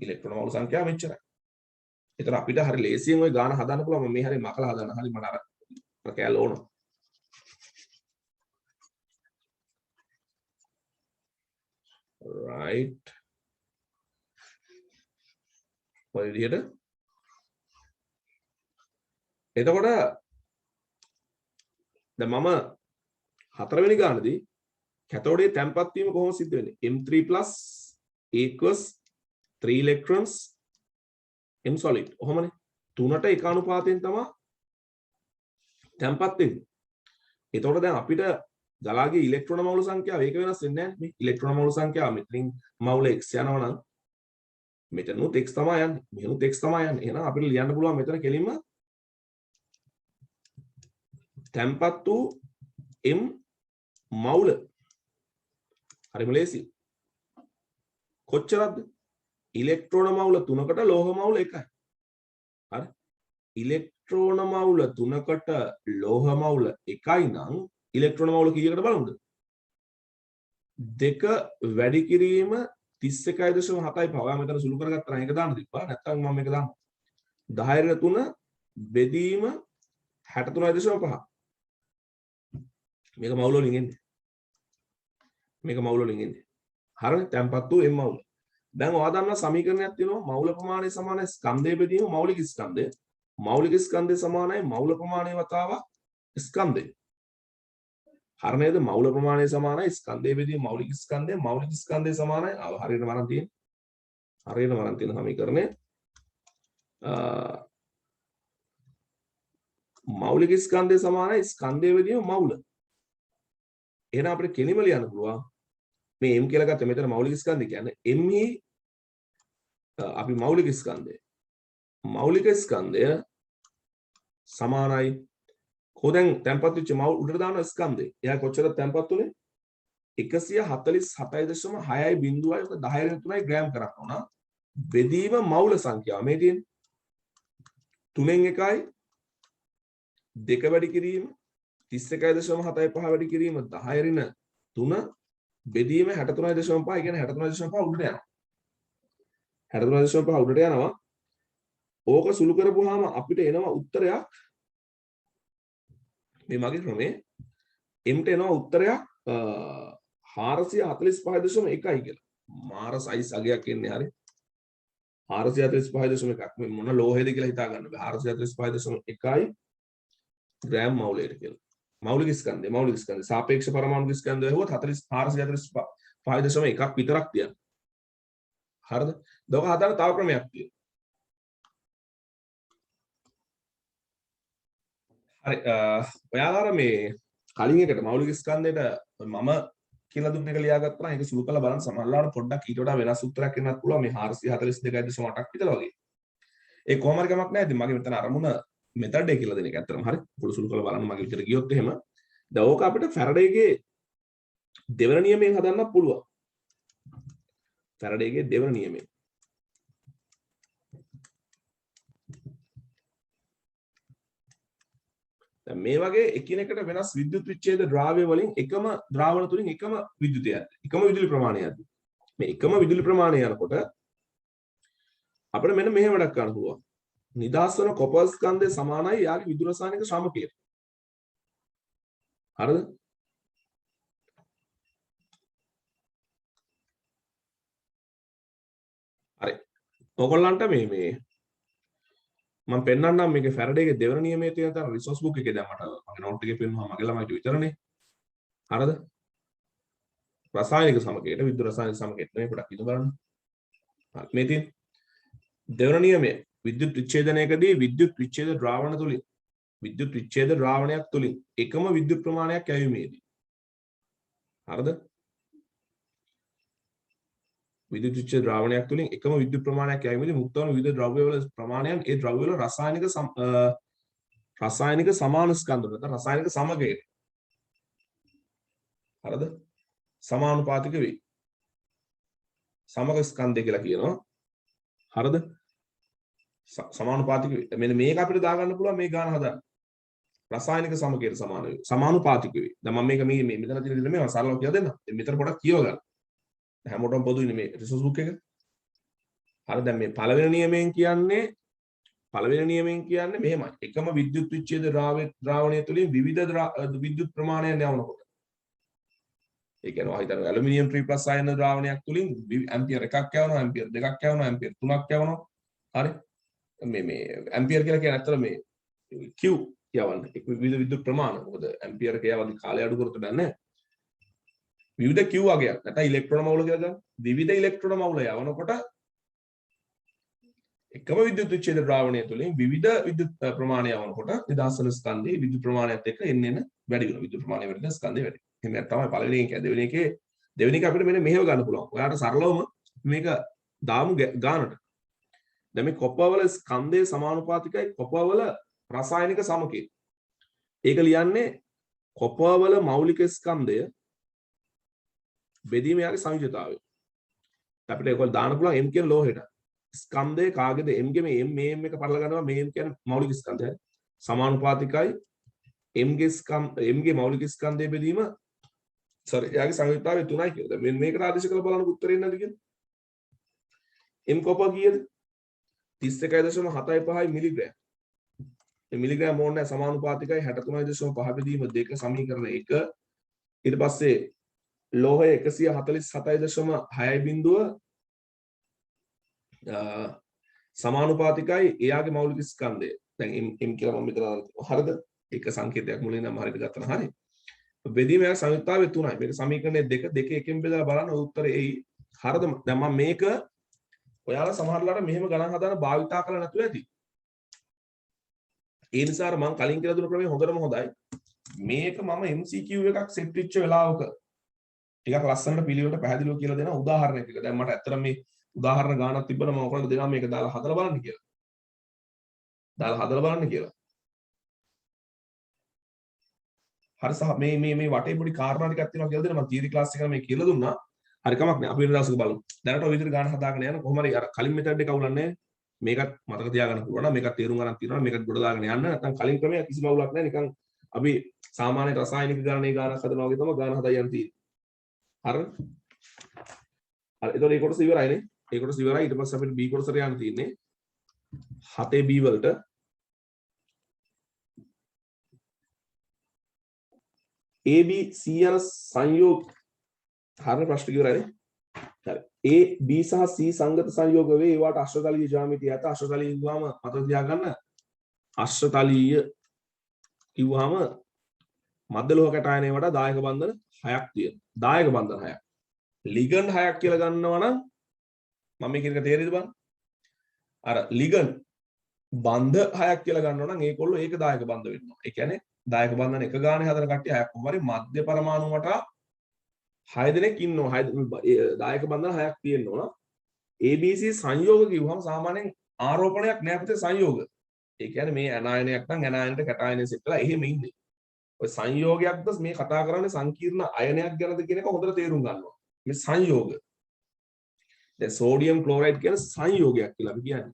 [SPEAKER 1] ඉලෙක්ට්‍රෝන මවුල සංඛ්‍යාව මෙච්චරයි. ඒතර අපිට හරි ලේසියෙන් ওই ගාන හදන්න පුළුවන්. මේ හරිය මකලා හදන්න. හරි මම අර කැල ඕන. right ඔය විදිහට එතකොට දැන් මම හතරවෙනි ගානදී කැතෝඩේ තැම්පත් වීම කොහොමද සිද්ධ වෙන්නේ? M3+ equals 3 electrons M solid. ඔහොමනේ. 3ට එක අනුපාතයෙන් තමයි තැම්පත් වෙන්නේ. එතකොට දැන් අපිට ගලාගේ ඉලෙක්ට්‍රෝන මවුල සංඛ්‍යාව ඒක වෙනස් වෙන්නේ නැහැ නේ. ඉලෙක්ට්‍රෝන මවුල සංඛ්‍යාව මෙතනින් මවුල x යනවා නම් මෙතනොත් x තමයි යන්නේ. මෙහෙනුත් x තමයි යන්නේ. එහෙනම් අපිට ලියන්න පුළුවන් මෙතන කෙලින්ම තැම්පත් වූ m මවුල. හරිම ලේසි. කොච්චරද? ඉලෙක්ට්‍රෝන මවුල 3කට ලෝහ මවුල 1යි. හරි. ඉලෙක්ට්‍රෝන මවුල 3කට ලෝහ මවුල 1යි නම් ඉලෙක්ට්‍රෝන මවුල කීයකට බලමුද? 2 වැඩි කිරීම 31.7යි පවා මෙතන සුළු කරගත්තා නම් ඒක දාන්න තිබ්බා. නැත්නම් මම මේක දාන්න. 10 බෙදීම 63.5. මේක මවුල වලින් එන්නේ. හරිනේ තැම්පත් වූ m මවුල. දැන් ඔයා දන්නා සමීකරණයක් තියෙනවා මවුල ප්‍රමාණය සමානයි ස්කන්ධය බෙදීම මෞලික ස්කන්ධය. මෞලික ස්කන්ධය සමානයි මවුල ප්‍රමාණය වතාවක් ස්කන්ධය. හරි නේද? මවුල ප්‍රමාණය සමානයි ස්කන්ධය බෙදීම මෞලික ස්කන්ධය. මෞලික ස්කන්ධය සමානයි හරියට වරන් තියෙන සමීකරණය. මෞලික ස්කන්ධය සමානයි ස්කන්ධය බෙදීම මවුල. එහෙනම් අපිට කෙලිම ලියන්න පුළුවන් මේ m කියලා ගත්ත මෙතන මෞලික ස්කන්ධය කියන්නේ m හි අපි මෞලික ස්කන්ධය සමානයි කොහෙන් තැන්පත් වෙච්ච උඩට දාන ස්කන්ධය. එයා කොච්චර තැන්පත් උනේ 147.6යි බිංදුවයි 10.3යි ග්‍රෑම් කරක් වුණා. බෙදීම මෞල සංඛ්‍යාව මේ තියෙන්නේ 3න් 1යි 2 වැඩි කිරීම 31.75 වැඩි කිරීම 10 ඍණ 3 බෙදීම 63.5 කියන්නේ 63.5 උඩට යනවා. 63.5 උඩට යනවා. ඕක සුළු කරපුවාම අපිට එනවා උත්තරයක් මේ මගේ ක්‍රමේ m ට එනවා උත්තරයක් 445.1 කියලා. මාර සයිස් අගයක් එන්නේ හරි 445.1 මේ මොන ලෝහයද කියලා හිතා ගන්න බෑ. 445.1යි ග්‍රෑම් මෞලයට කියලා. මෞලික ස්කන්ධය සාපේක්ෂ පරමාණු ස්කන්ධය හුවත් 445.1ක් විතරක් තියන්න. හරිද? දවක හදාන තව ක්‍රමයක් තියෙනවා. හරි ඔයාලා මේ කලින් එකට මෞලික ස්කන්ධයට මම කියලා දුන්න එක ලියාගත්තා නම් ඒක සුළු කරලා බලන්න සමහරවිට පොඩ්ඩක් ඊට වඩා වෙනස් උත්තරයක් එන්නත් පුළුවන් මේ 442.8ක් විතර වගේ. ඒ කොහොම හරි කමක් නැහැ. ඉතින් මගේ මෙතන අරමුණ මෙතඩ් එක කියලා දෙන එක ඇත්තටම හරි. පොඩි සුළු කරලා බලන්න මගේ විතර ගියොත් එහෙම. දැන් ඕක අපිට ෆැරඩේගේ දෙවන නියමයෙන් හදන්නත් පුළුවන්. ෆැරඩේගේ දෙවන නියමයෙන්. දැන් මේ වගේ එකිනෙකට වෙනස් විද්‍යුත් විච්ඡේද ද්‍රාව්‍ය වලින් එකම ද්‍රාවණ තුලින් එකම විද්‍යුතය එකම විදුලි ප්‍රමාණයක්ද මේ එකම විදුලි ප්‍රමාණය යනකොට අපිට මෙන්න මෙහෙම වැඩක් කරන්න පුළුවන් නිදහස් වන කොපර් ස්කන්ධය සමානයි යාගේ විදුලි රසායනික ශ්‍රාමකයට හරිද හරි ඔයගොල්ලන්ට මේ මම පෙන්නන්නම් මේකේ ෆැරඩේගේ දෙවන නියමයේ තියෙන තර රිසෝස් බුක් එකේ දැන් මට මගේ නෝට් එකේ පෙන්වුවා මගේ ළමයිට විතරනේ හරිද රසායනික සමකයට විද්‍යුත් රසායනික සමකයට නේ පොඩක් ඉදු බලන්න හරි මේ තියෙන දෙවන නියමය විද්‍යුත් විච්ඡේදනයකදී විද්‍යුත් විච්ඡේද ද්‍රාවණ තුලින් විද්‍යුත් විච්ඡේද ද්‍රාවණයක් තුලින් එකම විද්‍යුත් ප්‍රමාණයක් යැවීමේදී හරිද විද්‍යුත් විච්ඡේද ද්‍රාවණයක් තුලින් එකම විද්‍යුත් ප්‍රමාණයක් යැවීමේදී මුක්ත වන විවිධ ද්‍රව්‍යවල ප්‍රමාණයන් ඒ ද්‍රව්‍යවල රසායනික සමාන ස්කන්ධ නැත්නම් රසායනික සමගයට හරිද සමානුපාතික වේ සමග ස්කන්ධය කියලා කියනවා හරිද සමානුපාතික වේ මෙන්න මේක අපිට දාගන්න පුළුවන් මේ ගාන හදන්න රසායනික සමගයට සමාන වේ සමානුපාතික වේ දැන් මම මේක මේ මෙතන තියෙන විදිහට මේ සරලව කියලා දෙන්නම් මෙතන පොඩක් කියව ගන්න හැමෝටම පොදුයිනේ මේ රිසෝස් බුක් එක. හරි දැන් මේ පළවෙනි නියමයෙන් කියන්නේ මෙහෙමයි. එකම විද්‍යුත් විච්ඡේද ද්‍රාවණය තුලින් විවිධ විද්‍යුත් ප්‍රමාණයන් යවනකොට. ඒ කියන්නේ හිතන්න ඇලුමිනියම් 3+ ආයන ද්‍රාවණයක් තුලින් ඇම්පියර් එකක් යවනවා, ඇම්පියර් දෙකක් යවනවා, ඇම්පියර් තුනක් යවනවා. හරි. මේ ඇම්පියර් කියලා කියන්නේ අතර මේ Q යවන්නේ. ඒක විවිධ විද්‍යුත් ප්‍රමාණ. මොකද ඇම්පියර් එක යවද්දි කාලය අඩු කරොත් නැහැ. විවිධ Q වගේක් නැත්නම් ඉලෙක්ට්‍රෝන මවුල කියලා ගන්න. විවිධ ඉලෙක්ට්‍රෝන මවුල යවනකොට එකම විද්‍යුත් විච්ඡේද ද්‍රාවණය තුළින් විවිධ විද්‍යුත් ප්‍රමාණය යවනකොට නිදහස් වන ස්කන්ධයේ විද්‍යුත් ප්‍රමාණයත් එක්ක එන්න වැඩි වෙනවා. විද්‍යුත් ප්‍රමාණය වැඩි වෙන ස්කන්ධය වැඩි. එහෙනම් තමයි පළවෙනි එක. දෙවෙනි එක අපිට මෙන්න මෙහෙව ගන්න පුළුවන්. ඔයාලට සරලවම මේක දාමු ගානට. දැන් මේ කොපර් වල ස්කන්ධයේ සමානුපාතිකයි කොපර් වල රසායනික සමකය. ඒක ලියන්නේ කොපර් වල මෞලික ස්කන්ධය බෙදීම යාගේ සංයුතතාවය. අපිට ඒක දාන්න පුළුවන් m කියන ලෝහයට. ස්කන්ධය කාගේද m ගේ මේ m එක පටල ගන්නවා මේ m කියන්නේ මෞලික ස්කන්ධය. සමානුපාතිකයි m ගේ මෞලික ස්කන්ධය බෙදීම යාගේ සංයුතතාවය 3යි කියලා. මෙන්න මේකට ආදේශ කරලා බලන්න උත්තරේ එන්නද කියලා. m කොපර් කීයද? 31.75 මිලිග්‍රෑම්. මේ මිලිග්‍රෑම් ඕනේ සමානුපාතිකයි 63.5 බෙදීම 2 සමීකරණ 1. ඊට පස්සේ ලෝහය 147.6 බිංදුව සමානුපාතිකයි එයාගේ මෞලික ස්කන්ධය. දැන් m කියලා මම මෙතන හරිද? එක සංකේතයක් මුලින් නම් හරියට ගත්තා නම් හරි. බෙදීම යා සංයුක්තාවය 3යි. මේක සමීකරණය 2 එකෙන් බෙදලා බලන්න උත්තරේ එයි. හරිද? දැන් මම මේක ඔයාලා සමහරලාට මෙහෙම ගණන් හදාන භාවිතා කරලා නැතුව ඇති. ඒ නිසා මම කලින් කියලා දුන්න ක්‍රමය හොඳටම හොඳයි. මේක මම MCQ එකක් සෙට් වෙච්ච වෙලාවක ටිකක් ලස්සනට පිළිවෙලට පැහැදිලිව කියලා දෙන උදාහරණයක් එක. දැන් මට ඇත්තට මේ උදාහරණ ගානක් තිබ්බනම් මම ඔයගොල්ලන්ට දෙනවා මේක දාලා හදලා බලන්න කියලා. දාලා හදලා බලන්න කියලා. හරි සහ මේ වටේ පොඩි කාරණා ටිකක් තියෙනවා කියලා දෙන්න මම තියරි ක්ලාස් එකේ මේ කියලා දුන්නා. හරි කමක් නෑ. අපි වෙන දවසක බලමු. දැනට ඔය විදිහට ගාන හදාගෙන යන කොහොම හරි අර කලින් මෙතඩ් එක අවුලන්නේ මේකත් මතක තියාගන්න පුළුවන් නම් මේකත් තේරුම් ගන්න තියෙනවා මේකත් ගොඩ දාගෙන යන්න නැත්නම් කලින් ක්‍රමය කිසිම අවුලක් නෑ නිකන් අපි සාමාන්‍ය රසායනික ගණනේ ගානක් හදනවා වගේ තමයි ගාන හදා යන්න තියෙන්නේ. හරිද? හරි එතකොට මේ කොටස ඉවරයිනේ. ඒ කොටස ඉවරයි. ඊට පස්සේ අපිට B කොටසට යන්න තියෙන්නේ. 7 B වලට A B C යන සංයෝග හරින ප්‍රශ්න ඉවරයිනේ. හරි. A B සහ C සංගත සංයෝග වේ. ඒවට අශ්‍රතලීය ජ්‍යාමිතිය ඇත. අශ්‍රතලීය කිව්වම මතක තියාගන්න. අශ්‍රතලීය කිව්වම මධ්‍ය ලෝහ කැටායනය වලට දායක බන්ධන 6ක් තියෙනවා. දායක බන්ධන 6ක්. ලිගන්ඩ් 6ක් කියලා ගන්නවා නම් මම මේක එක තේරෙයිද බලන්න. අර ලිගන්ඩ් බන්ධ 6ක් කියලා ගන්නවා නම් ඒකොල්ලෝ ඒක දායක බන්ධ වෙනවා. ඒ කියන්නේ දායක බන්ධන එක ගානේ හදන කට්ටිය 6ක් කොහොම හරි මධ්‍ය පරමාණු වටා 6 දෙනෙක් ඉන්නවා. දායක බන්ධන 6ක් තියෙනවා. ABC සංයෝග කිව්වම සාමාන්‍යයෙන් ආරෝපණයක් නෑ පුතේ සංයෝග. ඒ කියන්නේ මේ ඇනායනයක් නම් ඇනායනට කැටායනය සෙට් කරලා එහෙම ඉන්නේ. ඔය සංයෝගයක්ද මේ කතා කරන්නේ සංකීර්ණ අයනයක් ගැනද කියන එක හොඳට තේරුම් ගන්නවා. මේ සංයෝග. දැන් සෝඩියම් ක්ලෝරයිඩ් කියන සංයෝගයක් කියලා අපි කියන්නේ.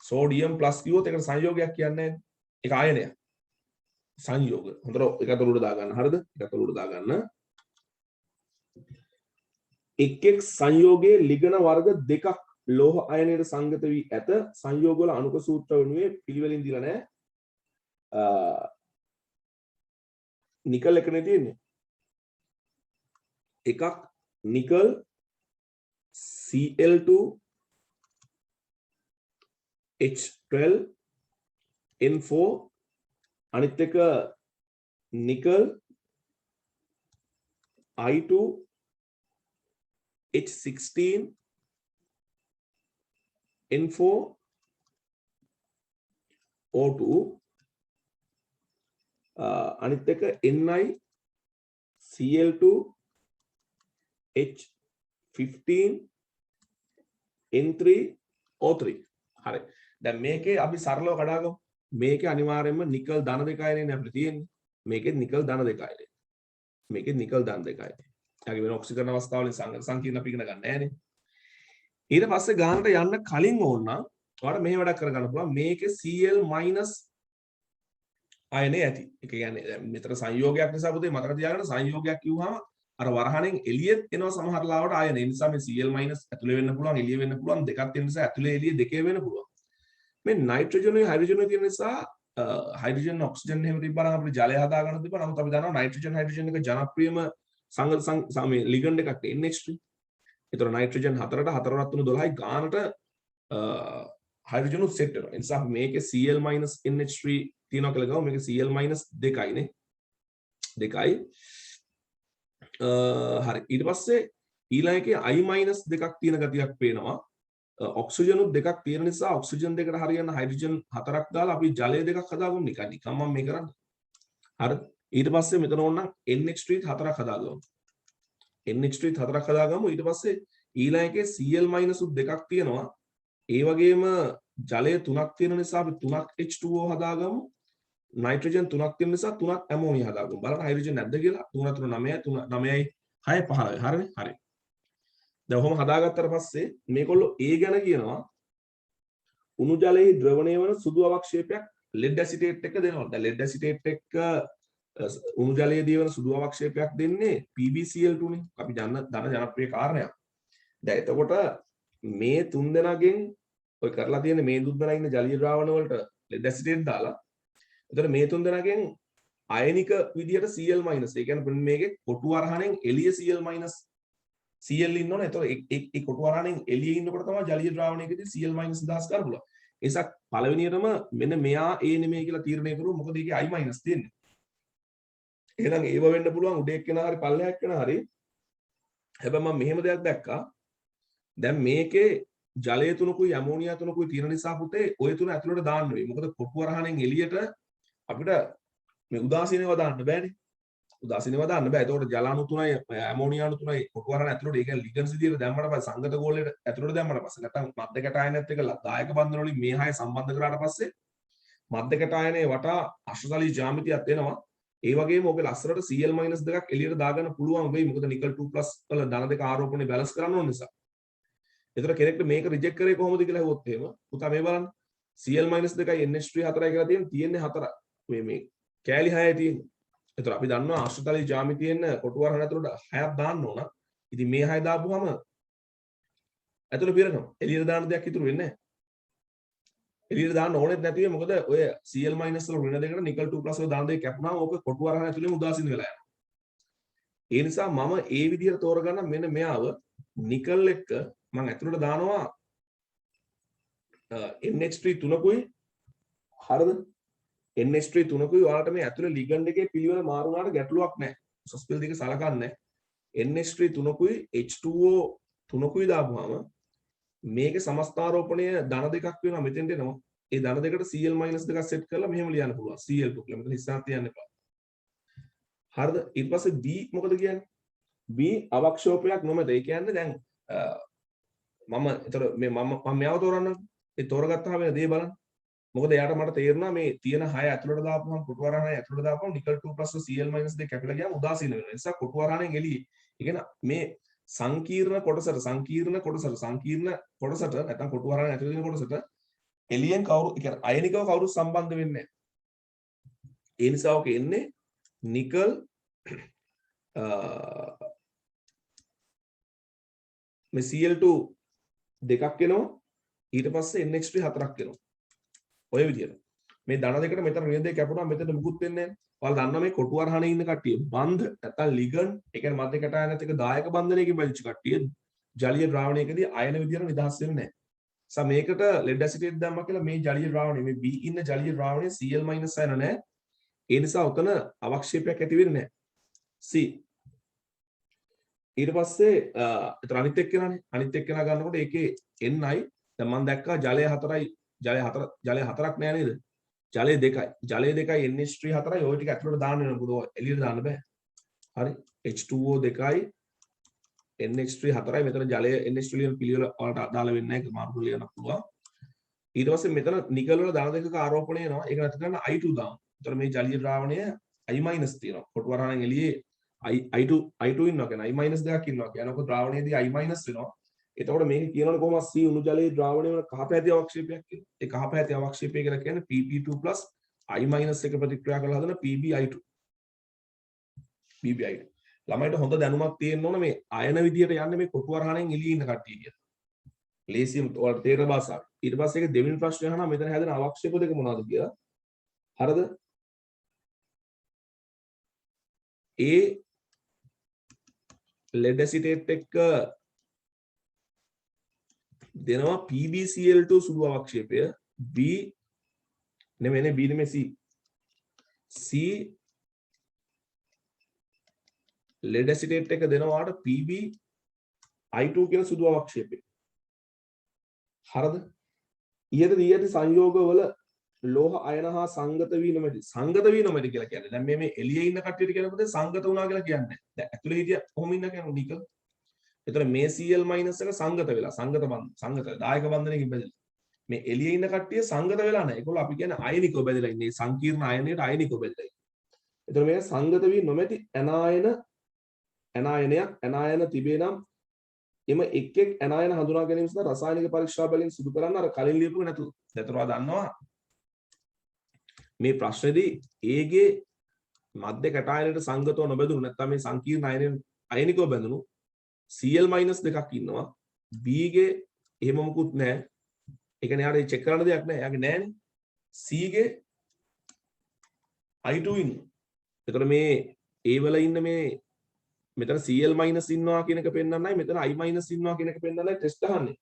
[SPEAKER 1] සෝඩියම් ප්ලස් කිව්වොත් ඒකට සංයෝගයක් කියන්නේ නැහැ. ඒක අයනයක්. සංයෝග. හොඳට එකතුලට දාගන්න. හරිද? එකතුලට දාගන්න. එක් සංයෝගයේ ලිගන වර්ග දෙකක් ලෝහ අයනයට සංගත වී ඇත. සංයෝග වල අණුක සූත්‍ර වෙනුවේ පිළිවෙලින් දීලා නැහැ. නිකල් එකනේ තියෙන්නේ. එකක් නිකල් Cl2 H12 N4 අනිත් එක nickel I2 H16 N4 O2 අනිත් එක Ni Cl2 H15 N3 O3 හරි. දැන් මේකේ අපි සරලව කඩාගමු. මේකේ අනිවාර්යයෙන්ම නිකල් ධන දෙකයිනේ අපිට තියෙන්නේ. මේකේ නිකල් ධන දෙකයිනේ. මේකේ නිකල් ධන දෙකයිනේ. යාගේ වෙන ඔක්සිජන් අවස්ථාවලින් සංකීර්ණ අපි ඉගෙන ගන්න නෑනේ. ඊට පස්සේ ගානට යන්න කලින් ඕනනම් ඔයාලට මෙහෙ වැඩක් කරගන්න පුළුවන්. මේකේ Cl- අයනේ ඇති. ඒ කියන්නේ මෙතන සංයෝගයක් නිසා පුතේ මතක තියාගන්න සංයෝගයක් කිව්වහම අර වරහණෙන් එළියෙත් එනවා සමහර ලාවට ආයන. ඒ නිසා මේ Cl- ඇතුලේ වෙන්න පුළුවන්, එළියේ වෙන්න පුළුවන්, දෙකක් තියෙන නිසා ඇතුලේ එළියේ දෙකේ වෙන්න පුළුවන්. මේ නයිට්‍රජනුයි හයිඩ්‍රජනුයි තියෙන නිසා හයිඩ්‍රජන් ඔක්සිජන් එහෙම තිබ්බනම් අපිට ජලය හදා ගන්න තිබ්බා. නමුත් අපි දන්නවා නයිට්‍රජන් හයිඩ්‍රජන් එක ජනප්‍රියම සංගත මේ ලිගන්ඩ් එකක් NH3. ඒතර නයිට්‍රජන් 4ට 4 රත් වුණු 12යි ගානට හයිඩ්‍රජන් උත් සෙට් වෙනවා. ඒ නිසා මේකේ Cl- NH3 තියෙනවා කියලා ගමු. මේකේ Cl- 2යි නේ. 2යි. හරි. ඊට පස්සේ ඊළඟ එකේ I- දෙකක් තියෙන ගතියක් පේනවා. ඔක්සිජන් උත් දෙකක් තියෙන නිසා ඔක්සිජන් දෙකට හරියන හයිඩ්‍රජන් 4ක් දාලා අපි ජලය දෙකක් හදාගමු නිකන් මම මේ කරන්නේ. හරි. ඊට පස්සේ මෙතන ඕනනම් NH3 4ක් හදාගමු. NH3 4ක් හදාගමු. ඊට පස්සේ ඊළඟ එකේ Cl- උත් දෙකක් තියෙනවා. ඒ වගේම ජලය 3ක් තියෙන නිසා අපි 3ක් H2O හදාගමු. නයිට්‍රජන් 3ක් තියෙන නිසා 3ක් ඇමෝනියා හදාගමු. බලන්න හයිඩ්‍රජන් නැද්ද කියලා. 3 3 9යි 9යි 6 15යි. හරිනේ? හරි. දැන් ඔහොම හදාගත්තට පස්සේ මේගොල්ලෝ A ගැන කියනවා උණු ජලයේ ද්‍රවණය වන සුදු අවක්ෂේපයක් ලෙඩ් ඇසිටේට් එක දෙනවා. දැන් ලෙඩ් ඇසිටේට් එක උණු ජලයේ දිවන සුදු අවක්ෂේපයක් දෙන්නේ PbCl2 නේ. අපි දන්න ජනප්‍රිය කාරණයක්. දැන් එතකොට මේ තුන් දෙනාගෙන් ඔය කරලා තියෙන මේ තුන් දෙනා ඉන්න ජලීය ද්‍රාවණ වලට ලෙඩ් ඇසිටේට් දාලා එතකොට මේ තුන් දෙනාගෙන් අයනික විදියට Cl- ඒ කියන්නේ මේකේ කොටු අරහණෙන් එළිය Cl- Cl ඉන්නවනේ. එතකොට ඒ කොටු අරහණෙන් එළියේ ඉන්නකොට තමයි ජලීය ද්‍රාවණයකදී Cl- නිදහස් කරන්න පුළුවන්. ඒ නිසා පළවෙනියටම මෙන්න මෙයා A නෙමෙයි කියලා තීරණය කරුවොත් මොකද ඒකේ I- තියෙන්නේ. එහෙනම් ඒව වෙන්න පුළුවන් උඩ එක්කෙනා හරි පල්ලෙහා එක්කෙනා හරි. හැබැයි මම මෙහෙම දෙයක් දැක්කා. දැන් මේකේ ජලය තුනකුයි ඇමෝනියා තුනකුයි තියෙන නිසා පුතේ ඔය තුන ඇතුළට දාන්න වෙයි. මොකද කොටු අරහණෙන් එළියට අපිට මේ උදාසීනව දාන්න බෑනේ. උදාසීනව දාන්න බෑ. ඒතකොට ජල අණු තුනයි ඇමෝනියා අණු තුනයි කොටු වරණ ඇතුළට ඒක ලිගන්ස් විදියට දැම්මට පස්සේ සංගත ගෝලයට ඇතුළට දැම්මට පස්සේ නැත්නම් මධ්‍ය කැටායනත් එක්ක දායක බන්ධන වලින් මේ හය සම්බන්ධ කරාට පස්සේ මධ්‍ය කැටායනයේ වටා අශ්‍රතලී ජ්‍යාමිතියක් එනවා. ඒ වගේම ඔබේ ලස්සරට Cl- දෙකක් එළියට දාගන්න පුළුවන් වෙයි. මොකද නිකල් 2+ වල ධන දෙක ආරෝපණය බැලන්ස් කරන්න ඕන නිසා. ඒතර කෙනෙක්ට මේක රිජෙක්ට් කරේ කොහොමද කියලා හෙවොත් එහෙම පුතා මේ බලන්න. Cl- දෙකයි NH3 4යි කියලා තියෙන්නේ 4. මේ කෑලි 6යි තියෙන්නේ. ඒතර අපි දන්නවා ආශ්‍රිතලී ජ්‍යාමිතියෙන් කොටු වරහන් ඇතුළට 6ක් දාන්න ඕන. ඉතින් මේ 6 දාපුවාම ඇතුළේ පිරෙනවා. එළියට දාන්න දෙයක් ඉතුරු වෙන්නේ නැහැ. එළියට දාන්න ඕනෙත් නැතිවේ මොකද ඔය Cl- වල ඍණ දෙකට නිකල් 2+ වල දාන දෙක කැපුණාම ඕක කොටු වරහන් ඇතුළේම උදාසීන වෙලා යනවා. ඒ නිසා මම ඒ විදිහට තෝරගන්න මෙන්න මෙයාව නිකල් එක්ක මම ඇතුළට දානවා NH3 3කුයි හරිද? NH3 3කුයි ඔයාලට මේ ඇතුළේ ලිගන්ඩ් එකේ පිළිවෙල මාරු වුණාට ගැටලුවක් නැහැ. සොස්පෙල් දෙක සලකන්නේ NH3 3කුයි H2O 3කුයි දාපුවාම මේකේ සමස්තාරෝපණය ධන දෙකක් වෙනවා මෙතෙන්ට එනවා. ඒ ධන දෙකට Cl- දෙකක් සෙට් කරලා මෙහෙම ලියන්න පුළුවන්. Cl2 කියලා. මෙතන ඉස්සරහ තියන්න එපා. හරිද? ඊට පස්සේ B මොකද කියන්නේ? B අවක්ෂෝපයක් නොමැත. ඒ කියන්නේ දැන් මම ඒතර මේ මම මෙයාව තෝරන්න. ඒ තෝරගත්තාම වෙන දේ බලන්න. මොකද එයාට මට තේරුණා මේ තියෙන 6 ඇතුළට දාපුවම කොටු වරහනේ ඇතුළට දාපුවම නිකල් 2+ Cl- දෙක කැපිලා ගියාම උදාසීන වෙනවා. ඒ නිසා කොටු වරහනෙන් එළියේ. ඒ කියන්නේ මේ සංකීර්ණ කොටසට නැත්නම් කොටු වරහන ඇතුළේ තියෙන කොටසට එළියෙන් කවුරු ඒ කියන්නේ අයනිකව කවුරු සම්බන්ධ වෙන්නේ නැහැ. ඒ නිසා ඔක එන්නේ නිකල් මේ Cl2 දෙකක් එනවා ඊට පස්සේ NH3 4ක් එනවා. ඔය විදියට. මේ ධන දෙකට මෙතන ඍණ දෙක කැපුණා මෙතන මුකුත් වෙන්නේ නැහැ. ඔයාලා දන්නවා මේ කොටු වරහනේ ඉන්න කට්ටිය බන්ධ නැත්නම් ලිගන්ඩ් ඒ කියන්නේ මධ්‍ය කැටායනත් එක්ක දායක බන්ධනයකින් බැඳිච්ච කට්ටිය ජලීය ද්‍රාවණයකදී අයන විදියට නිදහස් වෙන්නේ නැහැ. සා මේකට ලෙඩ් ඇසිටේට් දැම්මා කියලා මේ ජලීය ද්‍රාවණය මේ B ඉන්න ජලීය ද්‍රාවණයේ Cl- අයන නැහැ. ඒ නිසා උතන අවක්ෂේපයක් ඇති වෙන්නේ නැහැ. C ඊට පස්සේ ඒතර අනිත් එක්කෙනානේ අනිත් එක්කෙනා ගන්නකොට ඒකේ Ni දැන් මම දැක්කා ජලය 4යි ජලය 4ක් නෑ නේද? ජලය 2යි. ජලය 2යි NH3 4යි ඔය ටික ඇතුළට දාන්න වෙනවා. මොකද එළියට දාන්න බෑ. හරි. H2O 2යි NH3 4යි මෙතන ජලය NH3 වලින් පිළිවෙල වලට අදාළ වෙන්නේ නැහැ. ඒක මාරු කරලා ලියන්න පුළුවන්. ඊට පස්සේ මෙතන නිකල් වල ධන දෙකක ආරෝපණය වෙනවා. ඒක නැති කරන්න I2 දාමු. ඒතර මේ ජලීය ද්‍රාවණය I- තියෙනවා. කොටු වරහනෙන් එළියේ I2 ඉන්නවා කියන්නේ I- දෙකක් ඉන්නවා කියන්නේ ඔක ද්‍රාවණයේදී I- වෙනවා. එතකොට මේක කියනවනේ කොහොමද C උණු ජලයේ ද්‍රාවණය වෙන කහ පැහැති අවක්ෂේපයක් කියලා. ඒ කහ පැහැති අවක්ෂේපය කියලා කියන්නේ Pp2 I- එක ප්‍රතික්‍රියා කරලා හදන PbI2. PbI2. ළමයිට හොඳ දැනුමක් තියෙන්න ඕන මේ අයන විදියට යන්නේ මේ කොටු වරහනෙන් එළියේ ඉන්න කට්ටිය කියලා. ලේසියම ඔයාලට තේරෙන භාෂාව. ඊට පස්සේ ඒක දෙවෙනි ප්‍රශ්නේ අහනවා මෙතන හැදෙන අවක්ෂේප දෙක මොනවද කියලා. හරිද? A lead acetate එක්ක දෙනවා PbCl2 සුළු අවක්ෂේපය. B නෙමෙයි B නෙමෙයි C lead acetate එක දෙනවාට PbI2 කියන සුළු අවක්ෂේපය. හරිද? ඊට දී ඇති සංයෝගවල ලෝහ අයන හා සංගත වී නොමැති. සංගත වී නොමැති කියලා කියන්නේ. දැන් මේ එළියේ ඉන්න කට්ටියට කියනකොට සංගත වුණා කියලා කියන්නේ. දැන් ඇතුලේ හිටිය කොහොම ඉන්න කියන්නේ නිකල්. එතන මේ Cl- එක සංගත වෙලා සංගත දායක බන්ධනයකින් බැඳිලා. මේ එළියේ ඉන්න කට්ටිය සංගත වෙලා නැහැ. ඒගොල්ලෝ අපි කියන්නේ අයනිකව බැඳලා ඉන්නේ. සංකීර්ණ අයනයට අයනිකව බැඳලා ඉන්නේ. එතන මේ සංගත වී නොමැති ඇනායන තිබේ නම් එම එක් ඇනායන හඳුනා ගැනීම සඳහා රසායනික පරීක්ෂා බලෙන් සිදු කරන්න අර කලින් ලියපු නැතුව. ඒතරවා දන්නවා මේ ප්‍රශ්නේදී ඒගේ මධ්‍ය කැටායනයට සංගතව නොබැඳුණු නැත්නම් මේ සංකීර්ණ අයනිකව බැඳුණු Cl- දෙකක් ඉන්නවා. B ගේ එහෙම මොකුත් නැහැ. ඒ කියන්නේ යාට චෙක් කරන්න දෙයක් නැහැ. යාගේ නැහැනේ. C ගේ I2 ඉන්නවා. එතකොට මේ A වල ඉන්න මේ මෙතන Cl- ඉන්නවා කියන එක පෙන්නන්නයි මෙතන I- ඉන්නවා කියන එක පෙන්නන්නයි ටෙස්ට් අහන්නේ.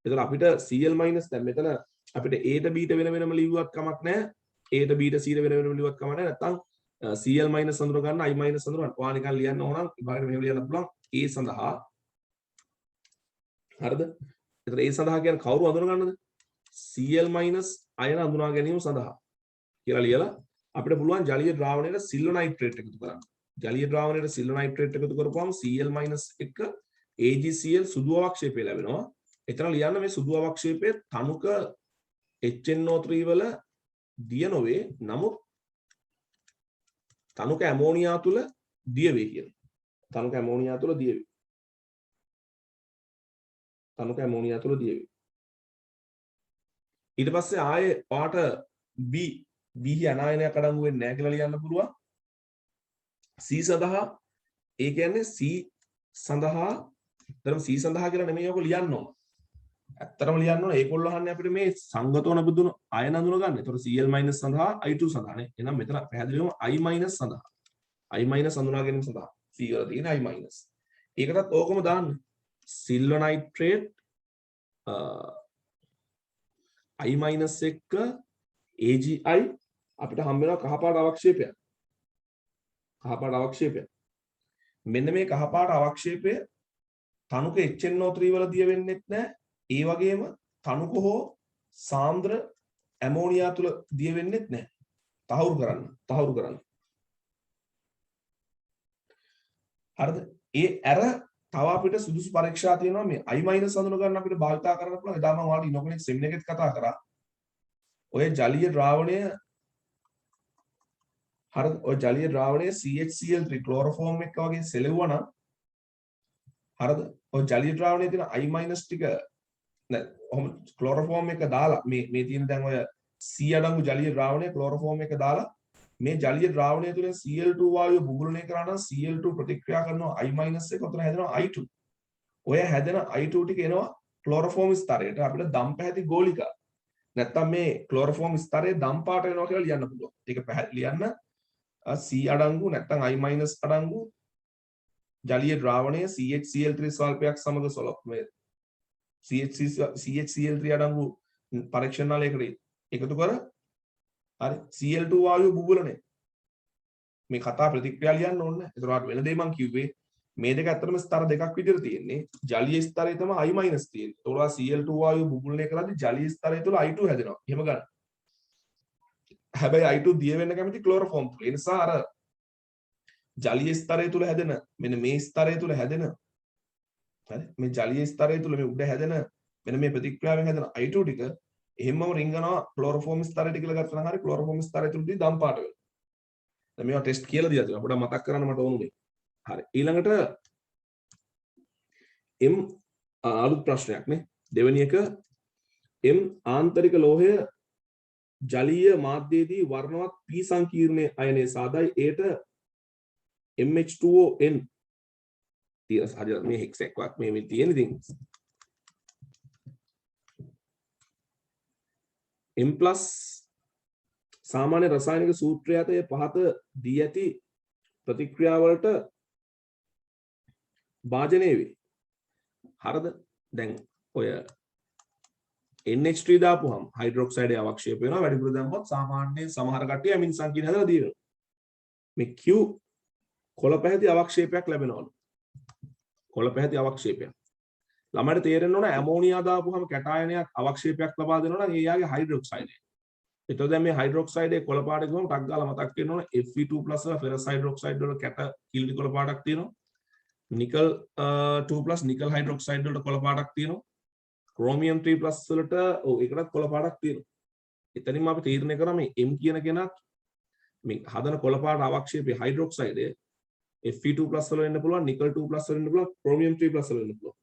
[SPEAKER 1] එතකොට අපිට Cl- දැන් මෙතන අපිට A ට B ට වෙන වෙනම ලියුවත් කමක් නැහැ. A ට B ට C ට වෙන වෙනම ලියුවත් කමක් නැහැ. නැත්තම් Cl- අඳුර ගන්න I- අඳුර ගන්න. ඔයා නිකන් ලියන්න ඕන නම් ඉබාගෙන මෙහෙම ලියන්න පුළුවන්. A සඳහා හරිද? එතකොට A සඳහා කියන්නේ කවුරු අඳුර ගන්නද? Cl- අයන අඳුනා ගැනීම සඳහා කියලා ලියලා අපිට පුළුවන් ජලීය ද්‍රාවණයට සිල්වර් නයිට්‍රේට් එකතු කරන්න. ජලීය ද්‍රාවණයට සිල්වර් නයිට්‍රේට් එකතු කරපුවම Cl- 1 AgCl සුදු අවක්ෂේපය ලැබෙනවා. එතන ලියන්න මේ සුදු අවක්ෂේපයේ තනුක HNO3 වල දිය නොවේ. නමුත් තනුක ඇමෝනියා තුල දිය වේ කියන. තනුක ඇමෝනියා තුල දිය වේ. තනුක ඇමෝනියා තුල දිය වේ. ඊට පස්සේ ආයේ පාට B අනායනයක් අඩංගු වෙන්නේ නැහැ කියලා ලියන්න පුළුවන්. C සඳහා ඒ කියන්නේ C සඳහා තරම C සඳහා කියලා නෙමෙයි ඔක ලියන්න ඕන. ඇත්තටම ලියන්න ඕන ඒගොල්ලෝ අහන්නේ අපිට මේ සංගතෝන බුදුන අයන අඳුන ගන්න. ඒතකොට Cl- සඳහා I2 සඳහානේ. එහෙනම් මෙතන පැහැදිලිවම I- සඳහා. I- අඳුනා ගැනීම සඳහා C වල තියෙන I-. ඒකටත් ඕකම දාන්න. සිල්වර් නයිට්‍රේට් I- එක්ක AgI අපිට හම්බ වෙනවා කහපාට අවක්ෂේපයක්. කහපාට අවක්ෂේපයක්. මෙන්න මේ කහපාට අවක්ෂේපය තනුක HNO3 වල දිය වෙන්නෙත් නැහැ. ඒ වගේම තනුක හෝ සාන්ද්‍ර ඇමෝනියා තුල දිය වෙන්නෙත් නැහැ. තහවුරු කරන්න. හරිද? ඒ ඇර තව අපිට සුදුසු පරීක්ෂා තියෙනවා මේ I- හඳුන ගන්න අපිට භාවිතා කරන්න පුළුවන්. එදා මම ඔයාලට ඉනෝගනික් සෙමිනාර් එකෙත් කතා කරා. ඔය ජලීය ද්‍රාවණය හරිද? ඔය ජලීය ද්‍රාවණය CHCl3 ක්ලෝරෝෆෝම් එක වගේ සෙලෙවුවා නම් හරිද? ඔය ජලීය ද්‍රාවණයේ තියෙන I- ටික නෑ ඔහොම ක්ලෝරෝෆෝම් එක දාලා මේ තියෙන දැන් ඔය C අඩංගු ජලීය ද්‍රාවණය ක්ලෝරෝෆෝම් එක දාලා මේ ජලීය ද්‍රාවණය තුළින් Cl2 වායුව බුබුලණය කරා නම් Cl2 ප්‍රතික්‍රියා කරනවා I- එක උතන හැදෙනවා I2. ඔය හැදෙන I2 ටික එනවා ක්ලෝරෝෆෝම් ස්තරයට අපිට දම් පැහැති ගෝලිකා. නැත්තම් මේ ක්ලෝරෝෆෝම් ස්තරයේ දම් පාට වෙනවා කියලා ලියන්න පුළුවන්. ඒක පැහැදිලි ලියන්න C අඩංගු නැත්තම් I- අඩංගු ජලීය ද්‍රාවණය CHCl3 ස්වල්පයක් සමග මේ CHCl3 අඩංගු පරීක්ෂණ නාලයකට එකතු කර හරි Cl2 වායුව බුබුලණය මේ කතා ප්‍රතික්‍රියා ලියන්න ඕනේ. ඒතරට වෙන දෙයක් මම කිව්වේ මේ දෙක අතරම ස්තර දෙකක් විදිහට තියෙන්නේ. ජලීය ස්තරය තමයි I- තියෙන්නේ. ඒතකොට Cl2 වායුව බුබුලණය කරද්දී ජලීය ස්තරය තුළ I2 හැදෙනවා. එහෙම ගන්න. හැබැයි I2 දිය වෙන්න කැමති ක්ලෝරෝෆෝම් තුල. ඒ නිසා අර ජලීය ස්තරය තුළ හැදෙන මෙන්න මේ ස්තරය තුළ හැදෙන හරි මේ ජලීය ස්තරය තුළ මේ උඩ හැදෙන මෙන්න මේ ප්‍රතික්‍රියාවෙන් හැදෙන I2 ටික එහෙමම රිංගනවා ක්ලෝරෝෆෝම් ස්තරයට කියලා ගත්තා නම් හරි ක්ලෝරෝෆෝම් ස්තරය තුළදී දම් පාට වෙනවා. දැන් මේවා ටෙස්ට් කියලා දීලා තියෙනවා. පොඩ්ඩක් මතක් කරන්න මට ඕනුනේ. හරි ඊළඟට M අලුත් ප්‍රශ්නයක් නේ. දෙවෙනි එක M ආන්තරික ලෝහය ජලීය මාධ්‍යයේදී වර්ණවත් P සංකීර්ණ අයනයේ සාදයි ඒට MH2ON තියෙන හරියට මේ හෙක්ස් එකක් මේ තියෙන ඉතින් M+ සාමාන්‍ය රසායනික සූත්‍රය යටතේ පහත දී ඇති ප්‍රතික්‍රියාවලට භාජනය වේ. හරිද? දැන් ඔය NH3 දාපුවම හයිඩ්‍රොක්සයිඩය අවක්ෂේප වෙනවා. වැඩිපුර දැම්මොත් සාමාන්‍යයෙන් සමහර කට්ටිය ඇමින් සංකීර්ණ හදලා දිනනවා. මේ Q කොළ පැහැති අවක්ෂේපයක් ලැබෙනවලු. කොළ පැහැති අවක්ෂේපයක්. ළමයට තේරෙන්න ඕන ඇමෝනියා දාපුවම කැටායනයක් අවක්ෂේපයක් ලබා දෙනවා නම් ඒ යාගේ හයිඩ්‍රොක්සයිඩය. එතකොට දැන් මේ හයිඩ්‍රොක්සයිඩයේ කොළ පාට ගිහම ටක් ගාලා මතක් වෙන්න ඕන Fe2+ වල ෆෙරස් හයිඩ්‍රොක්සයිඩ් වල කැට කිල්ටි කොළ පාටක් තියෙනවා. නිකල් 2+ නිකල් හයිඩ්‍රොක්සයිඩ් වලට කොළ පාටක් තියෙනවා. ක්‍රෝමියම් 3+ වලට ඒකටත් කොළ පාටක් තියෙනවා. එතනින්ම අපි තීරණය කරා මේ M කියන කෙනත් මේ හදන කොළ පාට අවක්ෂේපයේ හයිඩ්‍රොක්සයිඩය Fe2+ වල වෙන්න පුළුවන්, නිකල් 2+ වල වෙන්න පුළුවන්, ක්‍රෝමියම් 3+ වල වෙන්න පුළුවන්.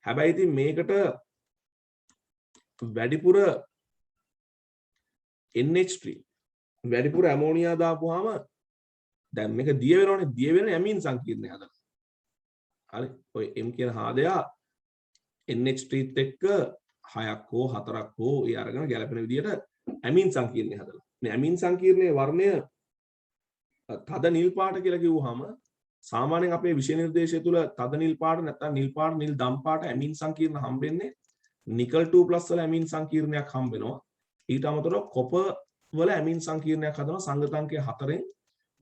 [SPEAKER 1] හැබැයි ඉතින් මේකට වැඩිපුර NH3 වැඩිපුර ඇමෝනියා දාපුවාම දැන් මේක දිය වෙනවනේ. දිය වෙන ඇමින් සංකීර්ණය හදලා. හරි. ඔය M කියන හාදයා NH3ත් එක්ක 6ක් හෝ 4ක් හෝ ඒ අරගෙන ගැලපෙන විදිහට ඇමින් සංකීර්ණය හදලා. මේ ඇමින් සංකීර්ණයේ වර්ණය තද නිල් පාට කියලා කිව්වහම සාමාන්‍යයෙන් අපේ විෂය නිර්දේශය තුල තද නිල් පාට නැත්නම් නිල් පාට නිල් දම් පාට ඇමින් සංකීර්ණ හම්බෙන්නේ නිකල් 2+ වල ඇමින් සංකීර්ණයක් හම්බ වෙනවා. ඊට අමතරව කොපර් වල ඇමින් සංකීර්ණයක් හදනවා සංගතාංකය 4න්.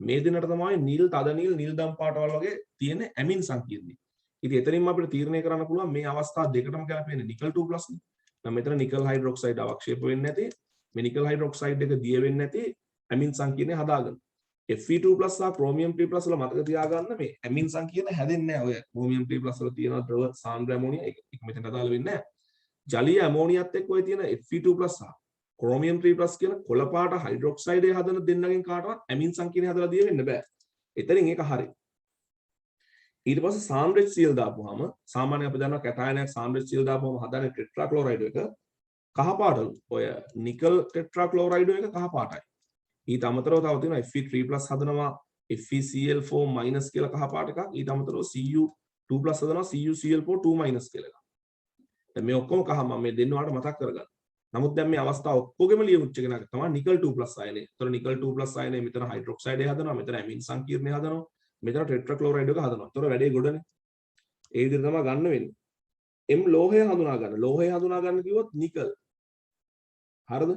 [SPEAKER 1] මේ දිනට තමයි නිල් තද නිල් දම් පාටවල වගේ තියෙන ඇමින් සංකීර්ණය. ඉතින් එතනින්ම අපිට තීරණය කරන්න පුළුවන් මේ අවස්ථා දෙකටම ගැලපෙන්නේ නිකල් 2+ නේ. නම් මෙතන නිකල් හයිඩ්‍රොක්සයිඩ් අවක්ෂේප වෙන්නේ නැති මේ නිකල් හයිඩ්‍රොක්සයිඩ් එක දිය වෙන්නේ නැති ඇමින් සංකීර්ණය හදාගන්න. Fe2+ සහ chromium 3+ වල මතක තියාගන්න මේ ඇමින් සංකීර්ණ හැදෙන්නේ නැහැ. ඔය chromium 3+ වල තියෙන ද්‍රව සාන්ද්‍ර ඇමෝනියා එක මෙතන අදාළ වෙන්නේ නැහැ. ජලීය ඇමෝනියත් එක්ක ඔය තියෙන Fe2+ සහ chromium 3+ කියන කොළ පාට හයිඩ්‍රොක්සයිඩය හදන දෙන්නගෙන් කාටවත් ඇමින් සංකීර්ණය හදලා දිය වෙන්න බෑ. එතනින් ඒක හරි. ඊට පස්සේ සාන්ද්‍රජ් සීල් දාපුවාම සාමාන්‍ය අපි දන්නවා කැටයනයක් සාන්ද්‍රජ් සීල් දාපුවාම හදන්නේ ටෙට්‍රා ක්ලෝරයිඩ් එක කහ පාටලු. ඔය නිකල් ටෙට්‍රා ක්ලෝරයිඩ් එක කහ පාටයි. ඊට අමතරව තව තියෙනවා Fe3+ හදනවා FeCl4- කියලා කහ පාට එකක්. ඊට අමතරව Cu2+ හදනවා CuCl4 2- කියලා එකක්. දැන් මේ ඔක්කොම කහ මම මේ දෙන්න ඔයාලට මතක් කරගන්න. නමුත් දැන් මේ අවස්ථාව ඔක්කොගෙම ලියුච්ච කෙනා තමයි නිකල් 2+ අයනේ. ඒතර නිකල් 2+ අයනේ මෙතන හයිඩ්‍රොක්සයිඩය හදනවා, මෙතන ඇමින් සංකීර්ණය හදනවා, මෙතන ටෙට්‍රා ක්ලෝරයිඩ් එක හදනවා. ඒතර වැඩේ ගොඩනේ. ඒ විදිහට තමයි ගන්න වෙන්නේ. M ලෝහය හඳුනා ගන්න. ලෝහය හඳුනා ගන්න කිව්වොත් නිකල්. හරිද?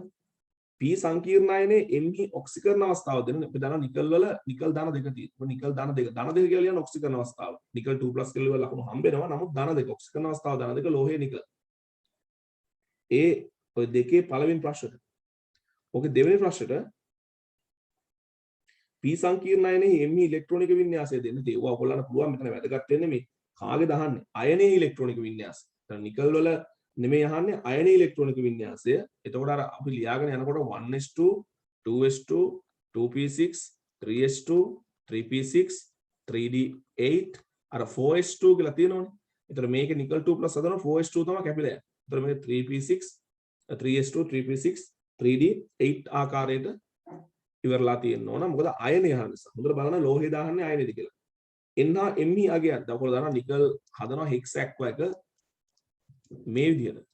[SPEAKER 1] P සංකීර්ණ අයනේ Me ඔක්සිකරණ අවස්ථාව දෙන. අපි දන්නවා නිකල් වල නිකල් ධන දෙක තියෙනවා. නිකල් ධන දෙක. ධන දෙක කියලා කියන්නේ ඔක්සිකරණ අවස්ථාව. නිකල් 2+ කියලා ලකුණු හම්බෙනවා. නමුත් ධන දෙක ඔක්සිකරණ අවස්ථාව ධන දෙක ලෝහය නිකල්. ඒ ඔය දෙකේ පළවෙනි ප්‍රශ්නෙට. ඔකේ දෙවෙනි ප්‍රශ්නෙට P සංකීර්ණ අයනේ Me ඉලෙක්ට්‍රෝනික වින්‍යාසය දෙන්න. ඒවා ඔයගොල්ලන්ට පුළුවන් මෙතන වැදගත් වෙන්නේ මේ කාගේ දහන්නේ අයනේ ඉලෙක්ට්‍රෝනික වින්‍යාසය. දැන් නිකල් වල නෙමෙයි අහන්නේ අයනේ ඉලෙක්ට්‍රෝනික වින්‍යාසය. එතකොට අර අපි ලියාගෙන යනකොට 1s2 2s2 2p6 3s2 3p6 3d8 අර 4s2 කියලා තියෙනවනේ. එතකොට මේකේ නිකල් 2+ හදනවා 4s2 තමයි කැපිලා යන්නේ. එතකොට මේක 3p6 3s2 3p6 3d8 ආකාරයට ඉවරලා තියෙන්න ඕන. මොකද අයනේ අහන නිසා. හොඳට බලන්න ලෝහය දාන්නේ අයනේද කියලා. එන්නා Me අගයක්. දැන් ඔයගොල්ලෝ දන්නවා නිකල් හදනවා හෙක්ස් ඇක්වා එක මේ විදිහට.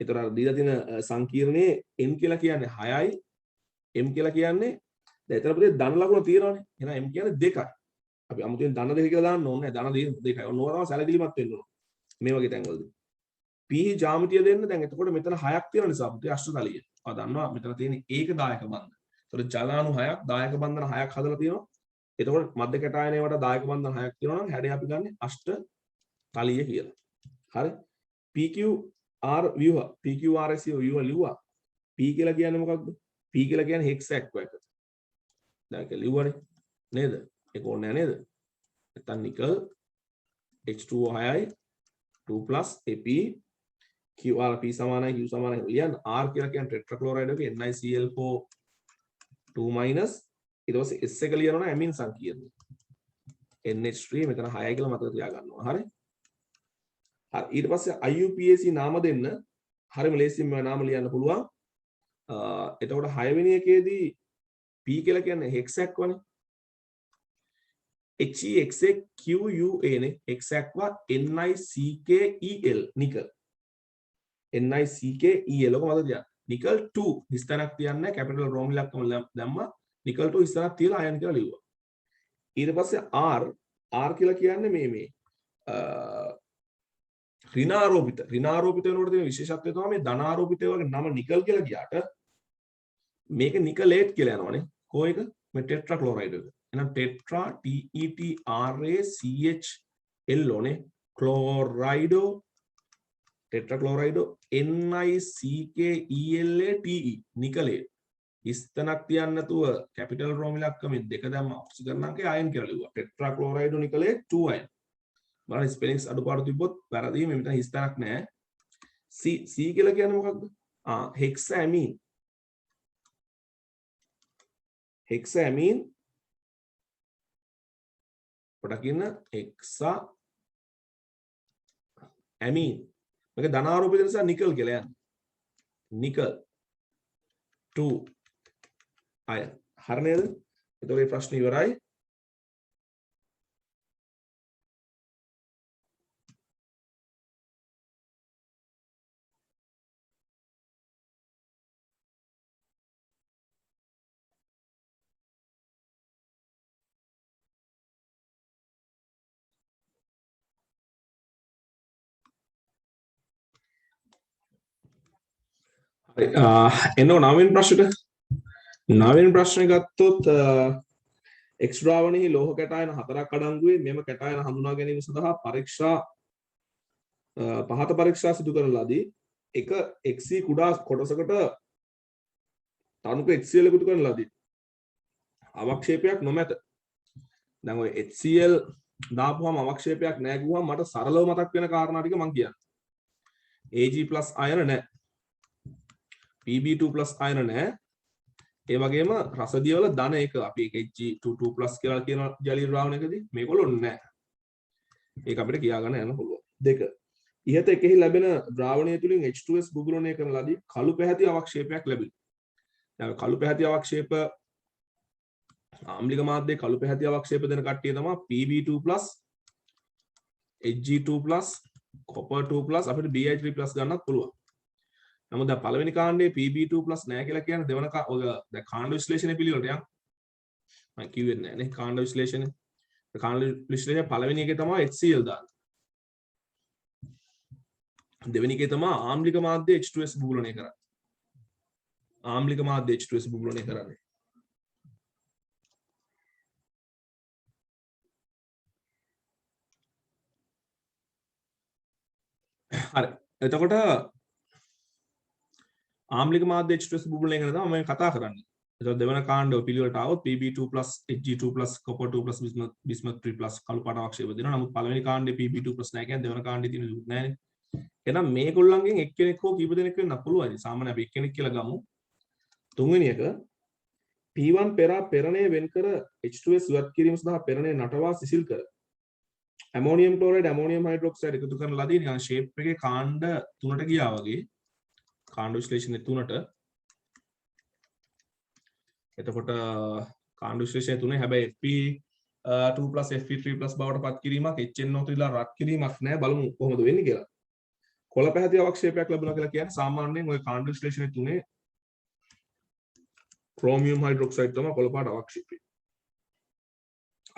[SPEAKER 1] ඒතර අර දීලා තියෙන සංකීර්ණයේ n කියලා කියන්නේ 6යි m කියලා කියන්නේ දැන් එතන අපිට ධන ලකුණ තියෙනවානේ. එහෙනම් m කියන්නේ 2යි. අපි අමුතුවෙන් ධන 2 කියලා දාන්න ඕනේ නැහැ. ධන 2යි. ඔන්න ඕවා තමයි සැලකිලිමත් වෙන්න ඕන. මේ වගේ තැන්වලදී. p ජ්‍යාමිතිය දෙන්න දැන් එතකොට මෙතන 6ක් තියෙන නිසා අපිට අෂ්ටතලිය. ඔයා දන්නවා මෙතන තියෙන ඒක දායක බන්ධන. ඒතර ජලාණු 6ක් දායක බන්ධන 6ක් හදලා තියෙනවා. එතකොට මධ්‍ය කැටායනයේ වට දායක බන්ධන 6ක් තියෙනවා නම් හැඩය අපි ගන්න අෂ්ට තලිය කියලා. හරි? PQR ව්‍යුහ PQRS ව්‍යුහ ලිව්වා. P කියලා කියන්නේ මොකක්ද? P කියලා කියන්නේ හෙක්ස් ඇක්වා එක. දැන් ඒක ලිව්වනේ නේද? ඒක ඕනේ නෑ නේද? නැත්නම් nickel H2O 6යි 2+ AP QR P සමානයි Q සමානයි ලියන්න. R කියලා කියන්නේ ටෙට්‍රා ක්ලෝරයිඩ් එකේ NiCl4 2- ඊට පස්සේ S එක ලියනවා ඇමින් සංකීර්ණය. NH3 මෙතන 6යි කියලා මතක තියාගන්නවා. හරි? හරි ඊට පස්සේ IUPAC නාම දෙන්න හරිම ලේසියෙන් මේ නාම ලියන්න පුළුවන්. එතකොට 6 වෙනි එකේදී P කියලා කියන්නේ හෙක්ස් ඇක්වානේ. HEXAQUA නේ හෙක්ස් ඇක්වා NiCKEL නිකල්. NiCKEL ඔක මතක තියාගන්න. නිකල් 2 හිස්තැනක් තියන්නේ කැපිටල් රෝම ඉලක්කම දැම්මා. නිකල් 2 හිස්තැනක් තියලා අයන් කියලා ලිව්වා. ඊට පස්සේ R කියලා කියන්නේ මේ ඍණාරෝපිත වෙනකොට තියෙන විශේෂත්වය තමයි මේ ධනාරෝපිතය වගේ නම නිකල් කියලා ගියාට මේක නිකලේට් කියලා යනවානේ. කො එක මේ ටෙට්‍රා ක්ලෝරයිඩ් එක. එහෙනම් ටෙට්‍රා TETRACHL ඕනේ ක්ලෝරයිඩෝ ටෙට්‍රා ක්ලෝරයිඩෝ NiCKELATE නිකලේට්. ඉස්තනක් තියන්න නැතුව කැපිටල් රෝම ඉලක්කමෙන් දෙක දැම්ම ඔක්සිජන් අංකය අයන් කියලා ලිව්වා. ටෙට්‍රා ක්ලෝරයිඩෝ නිකලේට් 2 අයන්. බලන්න ස්පෙලිංස් අඩුපාඩු තිබ්බොත් වැරදි. මේ මෙතන හිස්තනක් නැහැ. C කියලා කියන්නේ මොකක්ද? හෙක්සැමීන්. හෙක්සැමීන් පොඩක් ඉන්න හෙක්සා ඇමීන්. මේක ධනාරෝපිත නිසා නිකල් කියලා යන්නේ. නිකල් 2 අයන්. හරි නේද? එතකොට මේ ප්‍රශ්නේ ඉවරයි. එන්නෝ නවවෙනි ප්‍රශ්නෙට. නවවෙනි ප්‍රශ්නේ ගත්තොත් X ද්‍රාවණයේ ලෝහ කැටායන 4ක් අඩංගුවේ මෙම කැටායන හඳුනා ගැනීම සඳහා පහත පරීක්ෂා සිදු කරන ලදී. එක XC කුඩා කොටසකට තනුක HCl එකතු කරනලාදී අවක්ෂේපයක් නොමැත. දැන් ඔය HCl දාපුවාම අවක්ෂේපයක් නැහැ ගුවාම මට සරලව මතක් වෙන කාරණා ටික මම කියන්නේ. Ag+ අයන නැහැ. Pb2+ අයන නැහැ. ඒ වගේම රසදියවල ධන එක අපි Hg22+ කියලා කියන ජලීය ද්‍රාවණයකදී මේගොල්ලෝ නැහැ. ඒක අපිට කියා ගන්න යන්න පුළුවන්. දෙක. ඉහත එකෙහි ලැබෙන ද්‍රාවණය තුලින් H2S බුබුලණය කරන ලදී කළු පැහැති අවක්ෂේපයක් ලැබෙනවා. දැන් කළු පැහැති අවක්ෂේප ආම්ලික මාධ්‍යයේ කළු පැහැති අවක්ෂේප දෙන කට්ටිය තමයි Pb2+, Hg2+, copper2+ අපිට Bi3+ ගන්නත් පුළුවන්. නමුත් දැන් පළවෙනි කාණ්ඩයේ Pb2+ නැහැ කියලා කියන්නේ දෙවන ඔය දැන් කාණ්ඩ විශ්ලේෂණය පිළිවෙලට යන් මම කිව්වේ නැහැ නේ කාණ්ඩ විශ්ලේෂණය. කාණ්ඩ විශ්ලේෂණය පළවෙනි එකේ තමයි HCl දාන්නේ. දෙවෙනි එකේ තමයි ආම්ලික මාධ්‍ය H2S බුබුලණය කරන්නේ. ආම්ලික මාධ්‍ය H2S බුබුලණය කරන්නේ. හරි. එතකොට ආම්ලික මාධ්‍ය H2S බුබුලණය කරන තමයි මම කතා කරන්නේ. එතකොට දෙවන කාණ්ඩව පිළිවෙලට આવොත් Pb2+, Hg2+, copper2+, bismuth3+ කළු පාට අවක්ෂේප දෙනවා. නමුත් පළවෙනි කාණ්ඩේ Pb2+ නැහැ කියන්නේ දෙවන කාණ්ඩේ තියෙන දුක් නැහැනේ. එහෙනම් මේගොල්ලන්ගෙන් එක්කෙනෙක් හෝ කීප දෙනෙක් වෙන්න පුළුවන්. සාමාන්‍ය අපි එක්කෙනෙක් කියලා ගමු. තුන්වෙනි එක P1 පෙරණය වෙන් කර H2S ඉවත් කිරීම සඳහා පෙරණය නටවා සිසිල් කර ඇමෝනියම් ක්ලෝරයිඩ් ඇමෝනියම් හයිඩ්‍රොක්සයිඩ් එකතු කරන ලදී නිකන් ෂේප් එකේ කාණ්ඩ 3ට ගියා වගේ කාණ්ඩ විශ්ලේෂණය 3ට. එතකොට කාණ්ඩ විශ්ලේෂණය 3 හැබැයි Fp2+ Fp3+ බවට පත් කිරීමක් HNO3 ලා රත් කිරීමක් නෑ. බලමු කොහොමද වෙන්නේ කියලා. කොළ පැහැති අවක්ෂේපයක් ලැබුණා කියලා කියන්නේ සාමාන්‍යයෙන් ওই කාණ්ඩ විශ්ලේෂණය 3 ක්‍රෝමියම් හයිඩ්‍රොක්සයිඩ් තමයි කොළ පාට අවක්ෂේපය.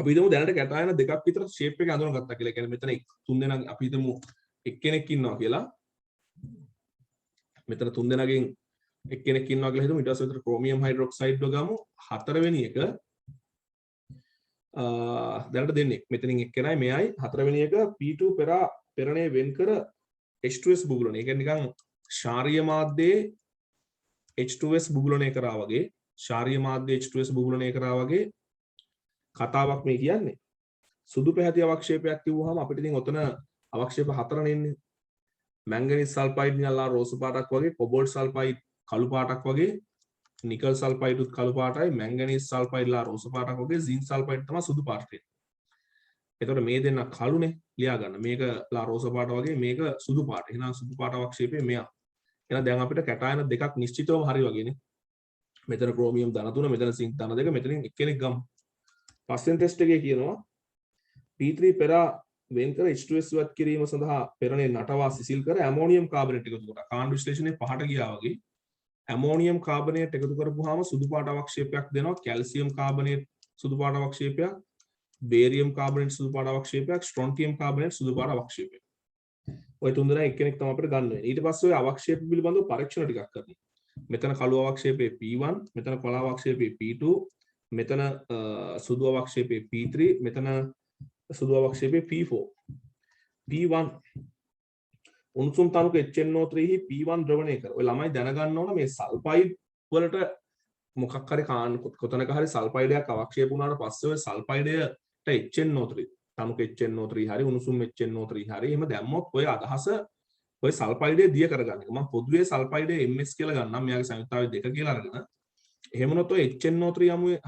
[SPEAKER 1] අපි හිතමු දැනට කැටායන දෙකක් විතර ෂේප් එක අඳුනගත්තා කියලා. කියන්නේ මෙතන තුන් දෙනා අපි හිතමු එක්කෙනෙක් ඉන්නවා කියලා. මෙතන තුන් දෙනාගෙන් එක්කෙනෙක් ඉන්නවා කියලා හිතමු. ඊට පස්සේ විතර ක්‍රෝමියම් හයිඩ්‍රොක්සයිඩ් ගමු. හතරවෙනි එක දැනට දෙන්නේ. මෙතනින් එක්කෙනයි මෙයයි. හතරවෙනි එක P2 පෙරණය වෙන් කර H2S බුබුලණය. ඒ කියන්නේ නිකන් ශාරීය මාධ්‍යයේ H2S බුබුලණය කරා වගේ ශාරීය මාධ්‍ය H2S බුබුලණය කරා වගේ කතාවක් මේ කියන්නේ. සුදු පැහැති අවක්ෂේපයක් කිව්වහම අපිට ඉතින් ඔතන අවක්ෂේප හතරනේ ඉන්නේ. මැංගනීස් සල්ෆයිඩ් නිකන්ලා රෝස පාටක් වගේ, කොබෝල්ට් සල්ෆයිඩ් කළු පාටක් වගේ, නිකල් සල්ෆයිඩ් උත් කළු පාටයි, මැංගනීස් සල්ෆයිඩ්ලා රෝස පාටක් වගේ, සින්ක් සල්ෆයිඩ් තමයි සුදු පාටේ. එතකොට මේ දෙන්න කළුනේ ලියා ගන්න. මේකලා රෝස පාට වගේ මේක සුදු පාට. එහෙනම් සුදු පාට අවක්ෂේපය මෙයා. එහෙනම් දැන් අපිට කැටායන දෙකක් නිශ්චිතවම හරි වගේනේ. මෙතන ක්‍රෝමියම් ධන 3, මෙතන සින්ක් ධන 2, මෙතනින් එක්කෙනෙක් ගමු. පස්වෙනි ටෙස්ට් එකේ කියනවා P3 වෙන් කර H2S ඉවත් කිරීම සඳහා පෙරණේ නටවා සිසිල් කර ඇමෝනියම් කාබනේට් එකතු කරා. කාණ්ඩ විශ්ලේෂණයේ පහට ගියා වගේ ඇමෝනියම් කාබනේට් එකතු කරපුවාම සුදු පාට අවක්ෂේපයක් දෙනවා. කැල්සියම් කාබනේට් සුදු පාට අවක්ෂේපයක්, බේරියම් කාබනේට් සුදු පාට අවක්ෂේපයක්, ස්ට්‍රොන්ටියම් කාබනේට් සුදු පාට අවක්ෂේපයක්. ඔය තුන් දෙනා එක්කෙනෙක් තමයි අපිට ගන්න වෙන්නේ. ඊට පස්සේ ඔය අවක්ෂේප පිළිබඳව පරීක්ෂණ ටිකක් කරනවා. මෙතන කළු අවක්ෂේපයේ P1, මෙතන කොළ අවක්ෂේපයේ P2, මෙතන සුදු අවක්ෂේපයේ P3, මෙතන සුදු අවක්ෂේපයේ P4. P1 උණුසුම් තනුක HNO3 හි P1 ද්‍රවණය කර. ඔය ළමයි දැනගන්න ඕන මේ සල්ෆයිඩ් වලට මොකක් හරි කොතනක හරි සල්ෆයිඩයක් අවක්ෂේප වුණාට පස්සේ ඔය සල්ෆයිඩයට HNO3 තනුක HNO3 හරි උණුසුම් HNO3 හරි එහෙම දැම්මොත් ඔය අදහස ඔය සල්ෆයිඩය දිය කරගන්න එක. මම පොදුවේ සල්ෆයිඩය MS කියලා ගන්නම්. මෙයාගේ සංයුක්තාවය 2 කියලා අරගෙන එහෙම නොත් ඔය HNO3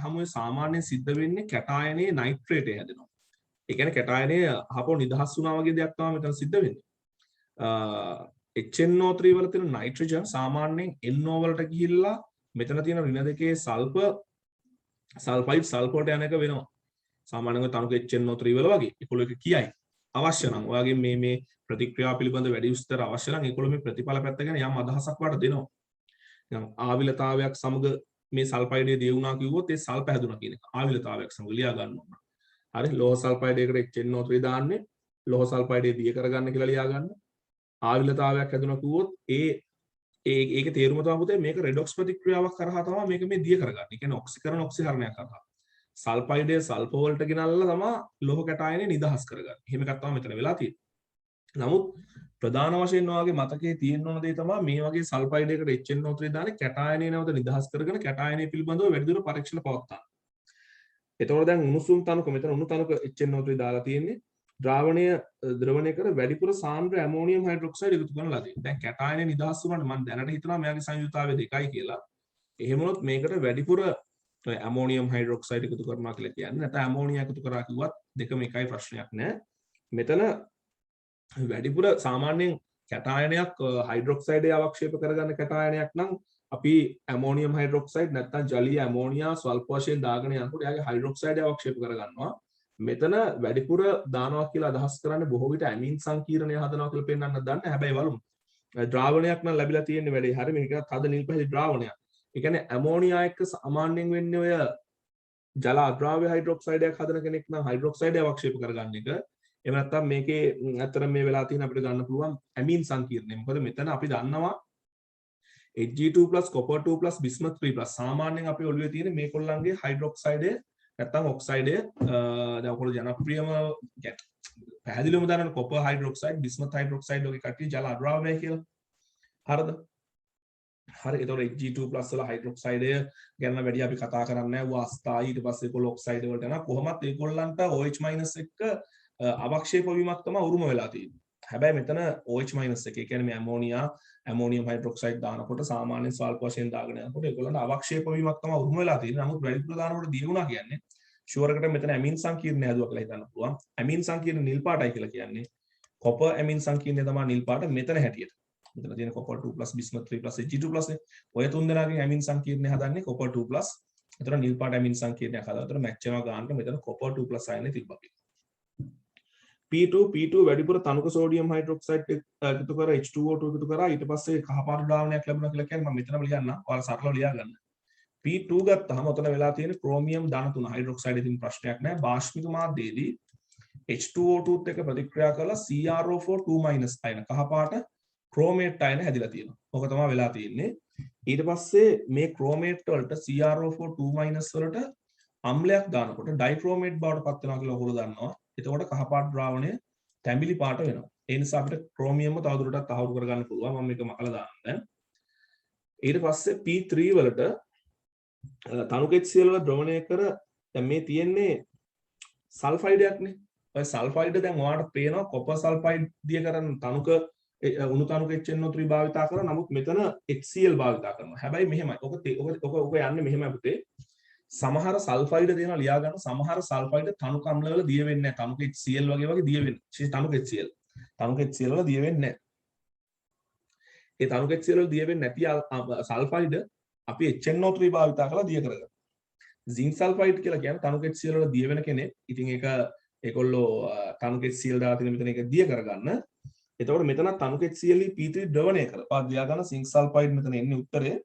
[SPEAKER 1] හමුවේ සාමාන්‍යයෙන් සිද්ධ වෙන්නේ කැටායනයේ නයිට්‍රේටය හැදෙනවා. ඒ කියන්නේ කැටායනයේ හපෝ නිදහස් වුණා වගේ දෙයක් තමයි මෙතන සිද්ධ වෙන්නේ. HNO3 වල තියෙන නයිට්‍රජන් සාමාන්‍යයෙන් NO වලට ගිහිල්ලා මෙතන තියෙන ඍණ දෙකේ සල්ෆයිඩ් සල්ෆෝට යන එක වෙනවා. සාමාන්‍යයෙන් තනුක HNO3 වල වගේ 11 එක කියයි. අවශ්‍ය නම් ඔයාගේ මේ ප්‍රතික්‍රියා පිළිබඳ වැඩි විස්තර අවශ්‍ය නම් 11 මේ ප්‍රතිඵල පැත්ත ගැන යම් අදහසක් වට දෙනවා. නිකන් ආවිලතාවයක් සමග මේ සල්ෆයිඩේ දිය වුණා කිව්වොත් ඒ සල්ප හැදුණා කියන එක ආවිලතාවයක් සමග ලියා ගන්න ඕන. හරි ලෝහ සල්ෆයිඩයකට HNO3 දාන්නේ ලෝහ සල්ෆයිඩේ දිය කරගන්න කියලා ලියා ගන්න. ආවිලතාවයක් හැදුණා කිව්වොත් ඒක තේරුම තමයි පුතේ මේක රෙඩොක්ස් ප්‍රතික්‍රියාවක් කරහා තමයි මේක මේ දිය කරගන්නේ. ඒ කියන්නේ ඔක්සිකරණ ඔක්සිහරණයක් කරහා. සල්ෆයිඩය සල්ෆ වලට ගෙනල්ලා තමයි ලෝහ කැටායනේ නිදහස් කරගන්නේ. එහෙම එකක් තමයි මෙතන වෙලා තියෙන්නේ. නමුත් ප්‍රධාන වශයෙන් ඔයාගේ මතකයේ තියෙන්න ඕන දේ තමයි මේ වගේ සල්ෆයිඩ් එකකට HNO3 දාන්නේ කැටායනය නැවත නිදහස් කරගෙන කැටායනය පිළිබඳව වැඩිදුර පරීක්ෂණ පවත්වා. එතකොට දැන් උණුසුම් තනක මෙතන උණු තනක HNO3 දාලා තියෙන්නේ ද්‍රාවණය ද්‍රවණය කර වැඩිපුර සාන්ද්‍ර ඇමෝනියම් හයිඩ්‍රොක්සයිඩ් එකතු කරන ලදී. දැන් කැටායනය නිදහස් වුණාට මම දැනට හිතනවා මෙයාගේ සංයුතාවය 2යි කියලා. එහෙම වුණොත් මේකට වැඩිපුර ඇමෝනියම් හයිඩ්‍රොක්සයිඩ් එකතු කරනවා කියලා කියන්නේ. නැත්නම් ඇමෝනියා එකතු කරා කිව්වත් දෙකම එකයි ප්‍රශ්නයක් නෑ. මෙතන වැඩිපුර සාමාන්‍යයෙන් කැටායනයක් හයිඩ්‍රොක්සයිඩය අවක්ෂේප කරගන්න කැටායනයක් නම් අපි ඇමෝනියම් හයිඩ්‍රොක්සයිඩ් නැත්නම් ජලීය ඇමෝනියා ස්වල්ප වශයෙන් දාගෙන යනකොට එයාගේ හයිඩ්‍රොක්සයිඩය අවක්ෂේප කරගන්නවා. මෙතන වැඩිපුර දානවා කියලා අදහස් කරන්නේ බොහෝ විට ඇමින් සංකීර්ණය හදනවා කියලා පෙන්වන්න දන්නේ. හැබැයි බලමු. ද්‍රාවණයක් නම් ලැබිලා තියෙන්නේ වැඩි. හරි මේක තද නිල් පැහැදිලි ද්‍රාවණයක්. ඒ කියන්නේ ඇමෝනියා එක්ක සාමාන්‍යයෙන් වෙන්නේ ඔය ජල අද්‍රාව්‍ය හයිඩ්‍රොක්සයිඩයක් හදන කෙනෙක් නම් හයිඩ්‍රොක්සයිඩය අවක්ෂේප කරගන්න එක. එහෙම නැත්නම් මේකේ ඇත්තටම මේ වෙලා තියෙන අපිට ගන්න පුළුවන් ඇමින් සංකීර්ණය. මොකද මෙතන අපි දන්නවා Hg2+ copper2+ bismuth 3+ සාමාන්‍යයෙන් අපි ඔළුවේ තියෙන මේ කොල්ලන්ගේ හයිඩ්‍රොක්සයිඩය නැත්නම් ඔක්සයිඩය දැන් ඔයගොල්ලෝ ජනප්‍රියම පැහැදිලිවම දන්න copper hydroxide bismuth hydroxide වගේ කට්ටිය ජල අද්‍රාව්‍යයි කියලා. හරිද? හරි. ඒතකොට Hg2+ වල හයිඩ්‍රොක්සයිඩය ගැන වැඩි අපි කතා කරන්නේ නැහැ. ඌ අස්ථායි ඊට පස්සේ ඒගොල්ලෝ ඔක්සයිඩ් වලට යනවා. කොහොමත් ඒගොල්ලන්ට OH- එක්ක අවක්ෂේප වීමක් තමයි උරුම වෙලා තියෙන්නේ. හැබැයි මෙතන OH- එක ඒ කියන්නේ මේ ඇමෝනියා ඇමෝනියම් හයිඩ්‍රොක්සයිඩ් දානකොට සාමාන්‍ය ස්වල්ප වශයෙන් දාගෙන යනකොට ඒගොල්ලන්ට අවක්ෂේප වීමක් තමයි උරුම වෙලා තියෙන්නේ. නමුත් වැඩිපුර දානකොට දිය වුණා කියන්නේ ෂුවර් එකට මෙතන ඇමින් සංකීර්ණය හදුවා කියලා හිතන්න පුළුවන්. ඇමින් සංකීර්ණ නිල් පාටයි කියලා කියන්නේ කොපර් ඇමින් සංකීර්ණය තමයි නිල් පාට මෙතන හැටියට. මෙතන තියෙන copper 2+ bismuth 3+ Hg2+ නේ. ඔය තුන් දෙනාගෙන් ඇමින් සංකීර්ණය හදන්නේ copper 2+. එතන නිල් පාට ඇමින් සංකීර්ණයක් හදලා එතන මැච් වෙනවා ගන්නට මෙතන copper 2+ අයනේ තිබ්බා කියලා. P2 වැඩිපුර තනුක සෝඩියම් හයිඩ්‍රොක්සයිඩ් එකතු කර H2O2 එකතු කරා ඊට පස්සේ කහපාට ද්‍රාවණයක් ලැබුණා කියලා කියන්නේ මම මෙතනම ලියන්න. ඔයාලා සරලව ලියා ගන්න. P2 ගත්තාම ඔතන වෙලා තියෙන ක්‍රෝමියම් ධන 3 හයිඩ්‍රොක්සයිඩ් එකකින් ප්‍රශ්නයක් නැහැ. බාෂ්පික මාධ්‍යයේදී H2O2 එක්ක ප්‍රතික්‍රියා කරලා CrO4 2- අයන කහපාට ක්‍රෝමේට් අයන හැදිලා තියෙනවා. ඔක තමයි වෙලා තියෙන්නේ. ඊට පස්සේ මේ ක්‍රෝමේට් වලට CrO4 2- වලට අම්ලයක් දානකොට ඩයික්‍රෝමේට් බවට පත් වෙනවා කියලා ඔයගොල්ලෝ දන්නවා. එතකොට කහපාට ද්‍රාවණය තැඹිලි පාට වෙනවා. ඒ නිසා අපිට ක්‍රෝමියම්ම තවදුරටත් තහවුරු කරගන්න පුළුවන්. මම මේක මකලා දාන්න. ඊට පස්සේ P3 වලට තනුක HCl වල ද්‍රවණය කර දැන් මේ තියෙන්නේ සල්ෆයිඩයක් නේ. ඔය සල්ෆයිඩ් දැන් ඔයාලට පේනවා කොපර් සල්ෆයිඩ් දිය කරන තනුක උණු තනුක HNO3 භාවිතා කරනවා. නමුත් මෙතන HCl භාවිතා කරනවා. හැබැයි මෙහෙමයි. ඔක යන්නේ මෙහෙමයි පුතේ. සමහර සල්ෆයිඩ් දෙනවා ලියා ගන්න. සමහර සල්ෆයිඩ් තනුක අම්ල වල දිය වෙන්නේ නැහැ. තනුක HCl වගේ දිය වෙන්නේ. තනුක HCl. තනුක HCl වල දිය වෙන්නේ නැහැ. ඒ තනුක HCl වල දිය වෙන්නේ නැති සල්ෆයිඩ් අපි HNO3 භාවිතා කරලා දිය කරගන්නවා. zink sulfide කියලා කියන්නේ තනුක HCl වල දිය වෙන කෙනෙක්. ඉතින් ඒගොල්ලෝ තනුක HCl දාලා තියෙන මෙතන ඒක දිය කරගන්න. එතකොට මෙතන තනුක HCl P3 ද්‍රවණය කරලා ලියා ගන්න zink sulfide මෙතන එන්නේ උත්තරේ.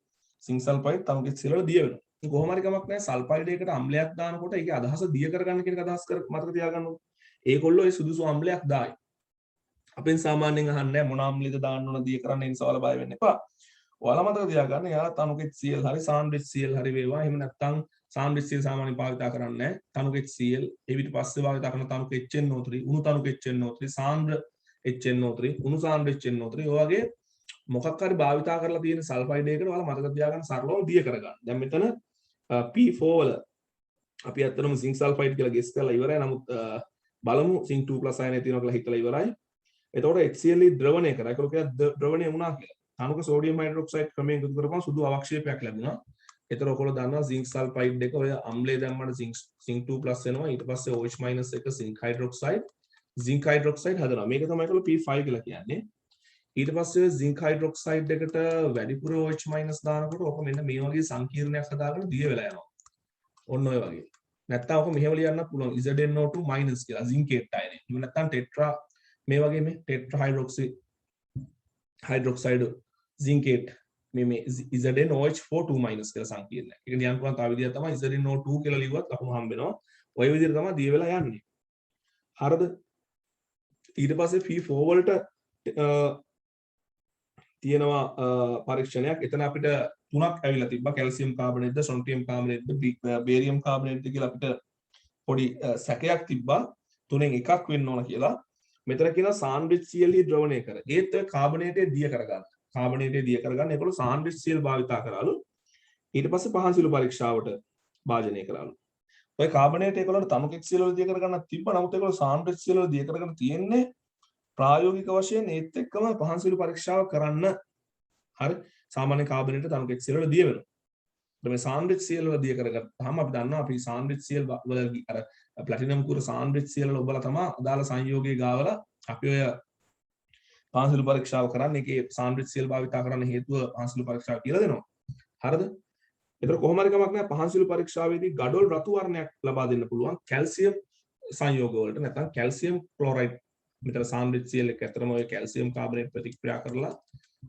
[SPEAKER 1] zink sulfide තනුක HCl වල දිය වෙනවා. කොහොම හරි කමක් නැහැ සල්ෆයිඩ් එකකට අම්ලයක් දානකොට ඒකේ අදහස දිය කරගන්න කියන එක අදහස් කර මතක තියාගන්න ඕනේ. ඒගොල්ලෝ ඒ සුදුසු අම්ලයක් දායි. අපෙන් සාමාන්‍යයෙන් අහන්නේ මොන අම්ලෙද දාන්න ඕන දිය කරන්න ඒ නිසා ඔයාලා බය වෙන්න එපා. ඔයාලා මතක තියාගන්න එයාලා තනුක HCl හරි සාන්ද්‍ර HCl හරි වේවා. එහෙම නැත්නම් සාන්ද්‍ර HCl සාමාන්‍යයෙන් භාවිත කරන්නේ නැහැ. තනුක HCl ඊට පස්සේ භාවිත කරන තනුක HNO3 උණු තනුක HNO3 සාන්ද්‍ර HNO3 උණු සාන්ද්‍ර HNO3 ඔය වගේ මොකක් හරි භාවිත කරලා තියෙන සල්ෆයිඩ් එකකට ඔයාලා මතක තියාගන්න සරලව දිය කරගන්න. දැන් මෙතන P4 වල අපි ඇත්තටම zinc sulfide කියලා ගෙස් කරලා ඉවරයි. නමුත් බලමු zinc 2+ අයනය තියෙනවා කියලා හිතලා ඉවරයි. එතකොට HCl ද්‍රවණය කරා. ඒක ලෝකයක් ද්‍රවණය වුණා කියලා. තනුක සෝඩියම් හයිඩ්‍රොක්සයිඩ් ක්‍රමයෙන් එකතු කරපුවම සුදු අවක්ෂේපයක් ලැබුණා. ඒතර ඔයගොල්ලෝ දන්නවා zinc sulfide එක ඔය අම්ලය දැම්මම zinc 2+ වෙනවා. ඊට පස්සේ OH- එක zinc hydroxide හදනවා. මේක තමයි ඒගොල්ලෝ P5 කියලා කියන්නේ. ඊට පස්සේ zinc hydroxide එකට වැඩිපුර OH- දානකොට ඔක මෙන්න මේ වගේ සංකීර්ණයක් හදාගෙන දිය වෙලා යනවා. ඔන්න ඔය වගේ. නැත්තම් ඔක මෙහෙම ලියන්නත් පුළුවන් ZnO2- කියලා zincate අයනය. එහෙම නැත්තම් ටෙට්‍රා මේ වගේ මේ ටෙට්‍රා හයිඩ්‍රොක්සයිඩ් zincate මේ ZnOH4 2- කියලා සංකීර්ණයක්. ඒක ලියන්න පුළුවන් තව විදිහක් තමයි ZnO2 කියලා ලිව්වත් ලකුණු හම්බ වෙනවා. ඔය විදිහට තමයි දිය වෙලා යන්නේ. හරිද? ඊට පස්සේ P4 වලට තියෙනවා පරීක්ෂණයක්. එතන අපිට තුනක් ඇවිල්ලා තිබ්බා. කැල්සියම් කාබනේට්ද, සොන්ටියම් කාබනේට්ද, බේරියම් කාබනේට්ද කියලා අපිට පොඩි සැකයක් තිබ්බා. තුනෙන් එකක් වෙන්න ඕන කියලා. මෙතන කියනවා සාන්ද්‍රිත CLහි ද්‍රවණය කර. ඒත් ඔය කාබනේටේ දිය කරගන්න. කාබනේටේ දිය කරගන්න ඒගොල්ලෝ සාන්ද්‍රිත CL භාවිතා කරාලු. ඊට පස්සේ පහන් සිළු පරීක්ෂාවට භාජනය කරාලු. ඔය කාබනේට ඒගොල්ලන්ට තමුකෙක් CL වල දිය කරගන්නත් තිබ්බ. නමුත් ඒගොල්ලෝ සාන්ද්‍රිත CL වල දිය කරගෙන තියෙන්නේ ප්‍රායෝගික වශයෙන් ඒත් එක්කම පහන් සිළු පරීක්ෂාව කරන්න. හරි. සාමාන්‍ය කාබනේට තමුකෙක් CL වල දිය වෙනවා. මේ සාන්ද්‍රිත CL වල දිය කරගත්තාම අපි දන්නවා අපි සාන්ද්‍රිත CL වල අර ප්ලැටිනම් කුර සාන්ද්‍රිත CL වල ඔබලා තමයි අදාළ සංයෝගයේ ගාවලා අපි ඔය පාන්සිළු පරීක්ෂාව කරන්නේ. ඒකේ සාන්ද්‍රිත CL භාවිතා කරන්න හේතුව පාන්සිළු පරීක්ෂාව කියලා දෙනවා. හරිද? ඒතර කොහොම හරි කමක් නැහැ පාන්සිළු පරීක්ෂාවේදී ගඩොල් රතු වර්ණයක් ලබා දෙන්න පුළුවන් කැල්සියම් සංයෝග වලට. නැත්නම් කැල්සියම් ක්ලෝරයිඩ් මෙතන සාන්ද්‍රිත CL එක ඇතරම ඔය කැල්සියම් කාබනේට් ප්‍රතික්‍රියා කරලා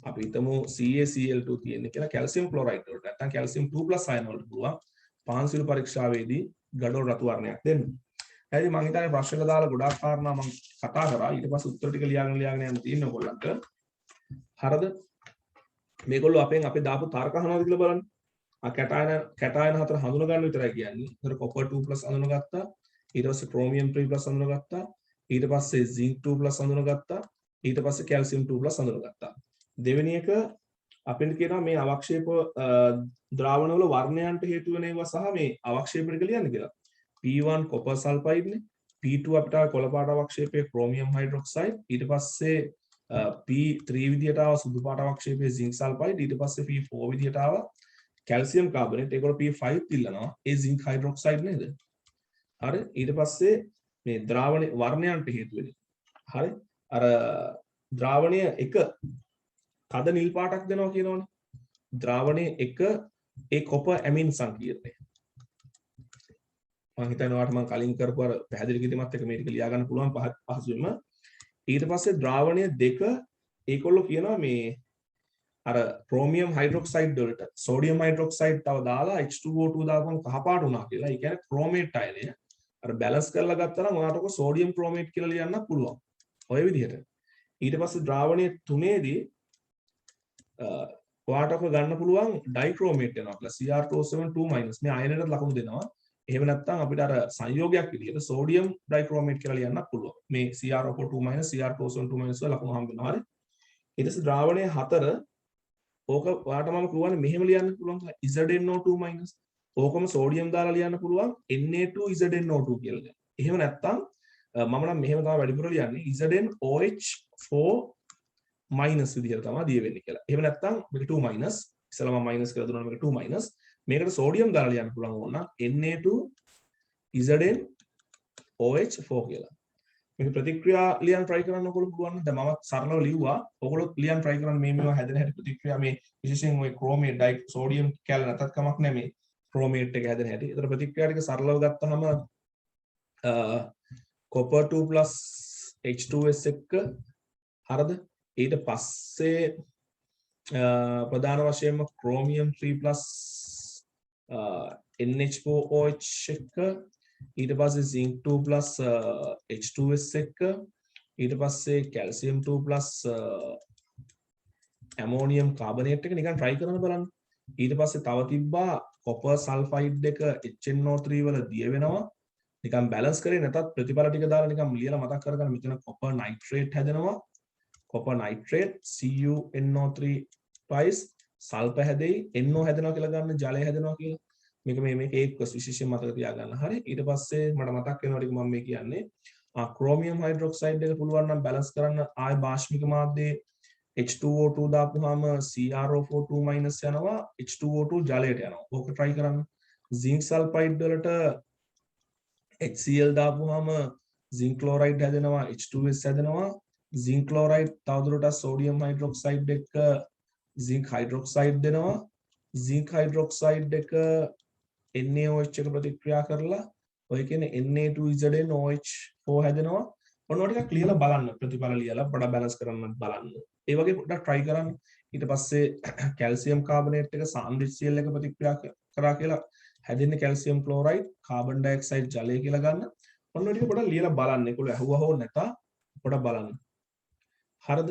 [SPEAKER 1] අපි හිතමු CaCl2 තියෙන්නේ කියලා කැල්සියම් ක්ලෝරයිඩ් වලට නැත්නම් කැල්සියම් 2+ අයන වලට පුළුවන් පාන්සිළු පරීක්ෂාවේදී ගඩොල් රතු වර්ණයක් දෙන්න. හරි මම හිතන්නේ ප්‍රශ්නක දාලා ගොඩාක් කාරණා මම කතා කරා. ඊට පස්සේ උත්තර ටික ලියාගෙන යන්න තියෙන ඕගොල්ලන්ට. හරිද? මේගොල්ලෝ අපේ දාපු තර්ක අහනවාද කියලා බලන්න. කැටායන හතර හඳුන ගන්න විතරයි කියන්නේ. ඒතර copper 2+ හඳුනගත්තා. ඊට පස්සේ chromium 3+ හඳුනගත්තා. ඊට පස්සේ zinc 2+ හඳුනගත්තා. ඊට පස්සේ calcium 2+ හඳුනගත්තා. දෙවෙනි එක අපිට කියනවා මේ අවක්ෂේප ද්‍රාවණවල වර්ණයන්ට හේතු වෙන ඒවා සහ මේ අවක්ෂේප ටික ලියන්න කියලා. P1 copper sulfide නේ. P2 අපිට කොළ පාට අවක්ෂේපයේ chromium hydroxide. ඊට පස්සේ P3 විදියට ආව සුදු පාට අවක්ෂේපයේ zinc sulfide. ඊට පස්සේ P4 විදියට ආව calcium carbonate. ඒගොල්ලෝ P5 ඉල්ලනවා. ඒ zinc hydroxide නේද? හරි. ඊට පස්සේ මේ ද්‍රාවණ වර්ණයන්ට හේතු වෙන්නේ. හරි. අර ද්‍රාවණය එක තද නිල් පාටක් දෙනවා කියනවනේ. ද්‍රාවණය එක ඒ කොපර් ඇමින් සංකීර්ණය. මම හිතන්නේ ඔයාලට මම කලින් කරපු අර පැහැදිලි කිරීමත් එක්ක මේ ටික ලියා ගන්න පුළුවන් පහසුවෙන්ම. ඊට පස්සේ ද්‍රාවණය දෙක ඒගොල්ලෝ කියනවා මේ අර chromium hydroxide වලට sodium hydroxide තව දාලා H2O2 දාපුවම කහ පාට වුණා කියලා. ඒ කියන්නේ chromate අයනය අර බැලන්ස් කරලා ගත්තා නම් ඔයාලට ඔක sodium chromate කියලා ලියන්න පුළුවන්. ඔය විදිහට. ඊට පස්සේ ද්‍රාවණය තුනේදී ඔයාලට ඔක ගන්න පුළුවන් dichromate වෙනවා කියලා. Cr2O7 2- මේ අයනයට ලකුණු දෙනවා. එහෙම නැත්නම් අපිට අර සංයෝගයක් විදිහට sodium dichromate කියලා ලියන්නත් පුළුවන්. මේ Cr2O2- Cr2O7 2- වල ලකුණු හම්බ වෙනවා. හරි. ඊට පස්සේ ද්‍රාවණය හතර ඕක ඔයාලට මම කියවන්නේ මෙහෙම ලියන්න පුළුවන් ZnO2-. ඕකම සෝඩියම් දාලා ලියන්න පුළුවන් Na2ZnO2 කියලා. එහෙම නැත්නම් මම නම් මෙහෙම තමයි වැඩිපුර ලියන්නේ ZnOH4- විදිහට තමයි දිය වෙන්නේ කියලා. එහෙම නැත්නම් මේක 2- ඉස්සලා මම මයිනස් කියලා දුන්නා මේක 2- මේකට සෝඩියම් දාලා ලියන්න පුළුවන් ඕන Na2ZnOH4 කියලා. මේක ප්‍රතික්‍රියා ලියන්න try කරන්න ඕගොල්ලෝ පුළුවන්. දැන් මම සරලව ලිව්වා. ඕගොල්ලෝ ලියන්න try කරන්න මේවා හැදෙන හැටි ප්‍රතික්‍රියා මේ විශේෂයෙන් ওই chromate di sodium කැල නැතත් කමක් නැහැ මේ chromate එක හැදෙන හැටි. ඒතර ප්‍රතික්‍රියා ටික සරලව ගත්තාම copper 2+ H2S එක හරිද? ඊට පස්සේ ප්‍රධාන වශයෙන්ම chromium 3+ NH4OH එක ඊට පස්සේ zinc 2+ H2S එක ඊට පස්සේ calcium 2+ ammonium carbonate එක නිකන් try කරන්න බලන්න. ඊට පස්සේ තව තිබ්බා copper sulfide එක HNO3 වල දිය වෙනවා. නිකන් balance කරේ නැතත් ප්‍රතිඵල ටික දාලා නිකන් ලියලා මතක් කරගන්න. මෙතන copper nitrate හැදෙනවා. copper nitrate CuNO3 twice sulfur හැදෙයි NO හැදෙනවා කියලා ගන්න ජලය හැදෙනවා කියලා. මේක ඒක විශේෂයෙන් මතක තියාගන්න. හරි. ඊට පස්සේ මට මතක් වෙනවා ටික මම මේ කියන්නේ chromium hydroxide එක පුළුවන් නම් බැලන්ස් කරන්න ආය භාෂ්මික මාධ්‍යයේ H2O2 දාපුවාම CrO4 2- යනවා H2O2 ජලයට යනවා. ඕක try කරන්න. zinc sulfide වලට HCl දාපුවාම zinc chloride හැදෙනවා H2S හැදෙනවා. zinc chloride තවදුරටත් sodium hydroxide එක zinc hydroxide දෙනවා. zinc hydroxide එක NaOH එක ප්‍රතික්‍රියා කරලා ඔය කියන්නේ Na2ZnOH4 හැදෙනවා. ඔන්න ඔය ටිකක් ලියලා බලන්න ප්‍රතිඵල ලියලා පොඩක් බැලන්ස් කරන්න බලන්න. ඒ වගේ පොඩ්ඩක් try කරන්න. ඊට පස්සේ calcium carbonate එක සාන්ද්‍රිත CL එක ප්‍රතික්‍රියා කරා කියලා හැදෙන්නේ calcium chloride carbon dioxide ජලය කියලා ගන්න. ඔන්න ඔය ටික පොඩක් ලියලා බලන්න. ඒකල ඇහුවා හෝ නැතා පොඩක් බලන්න. හරිද?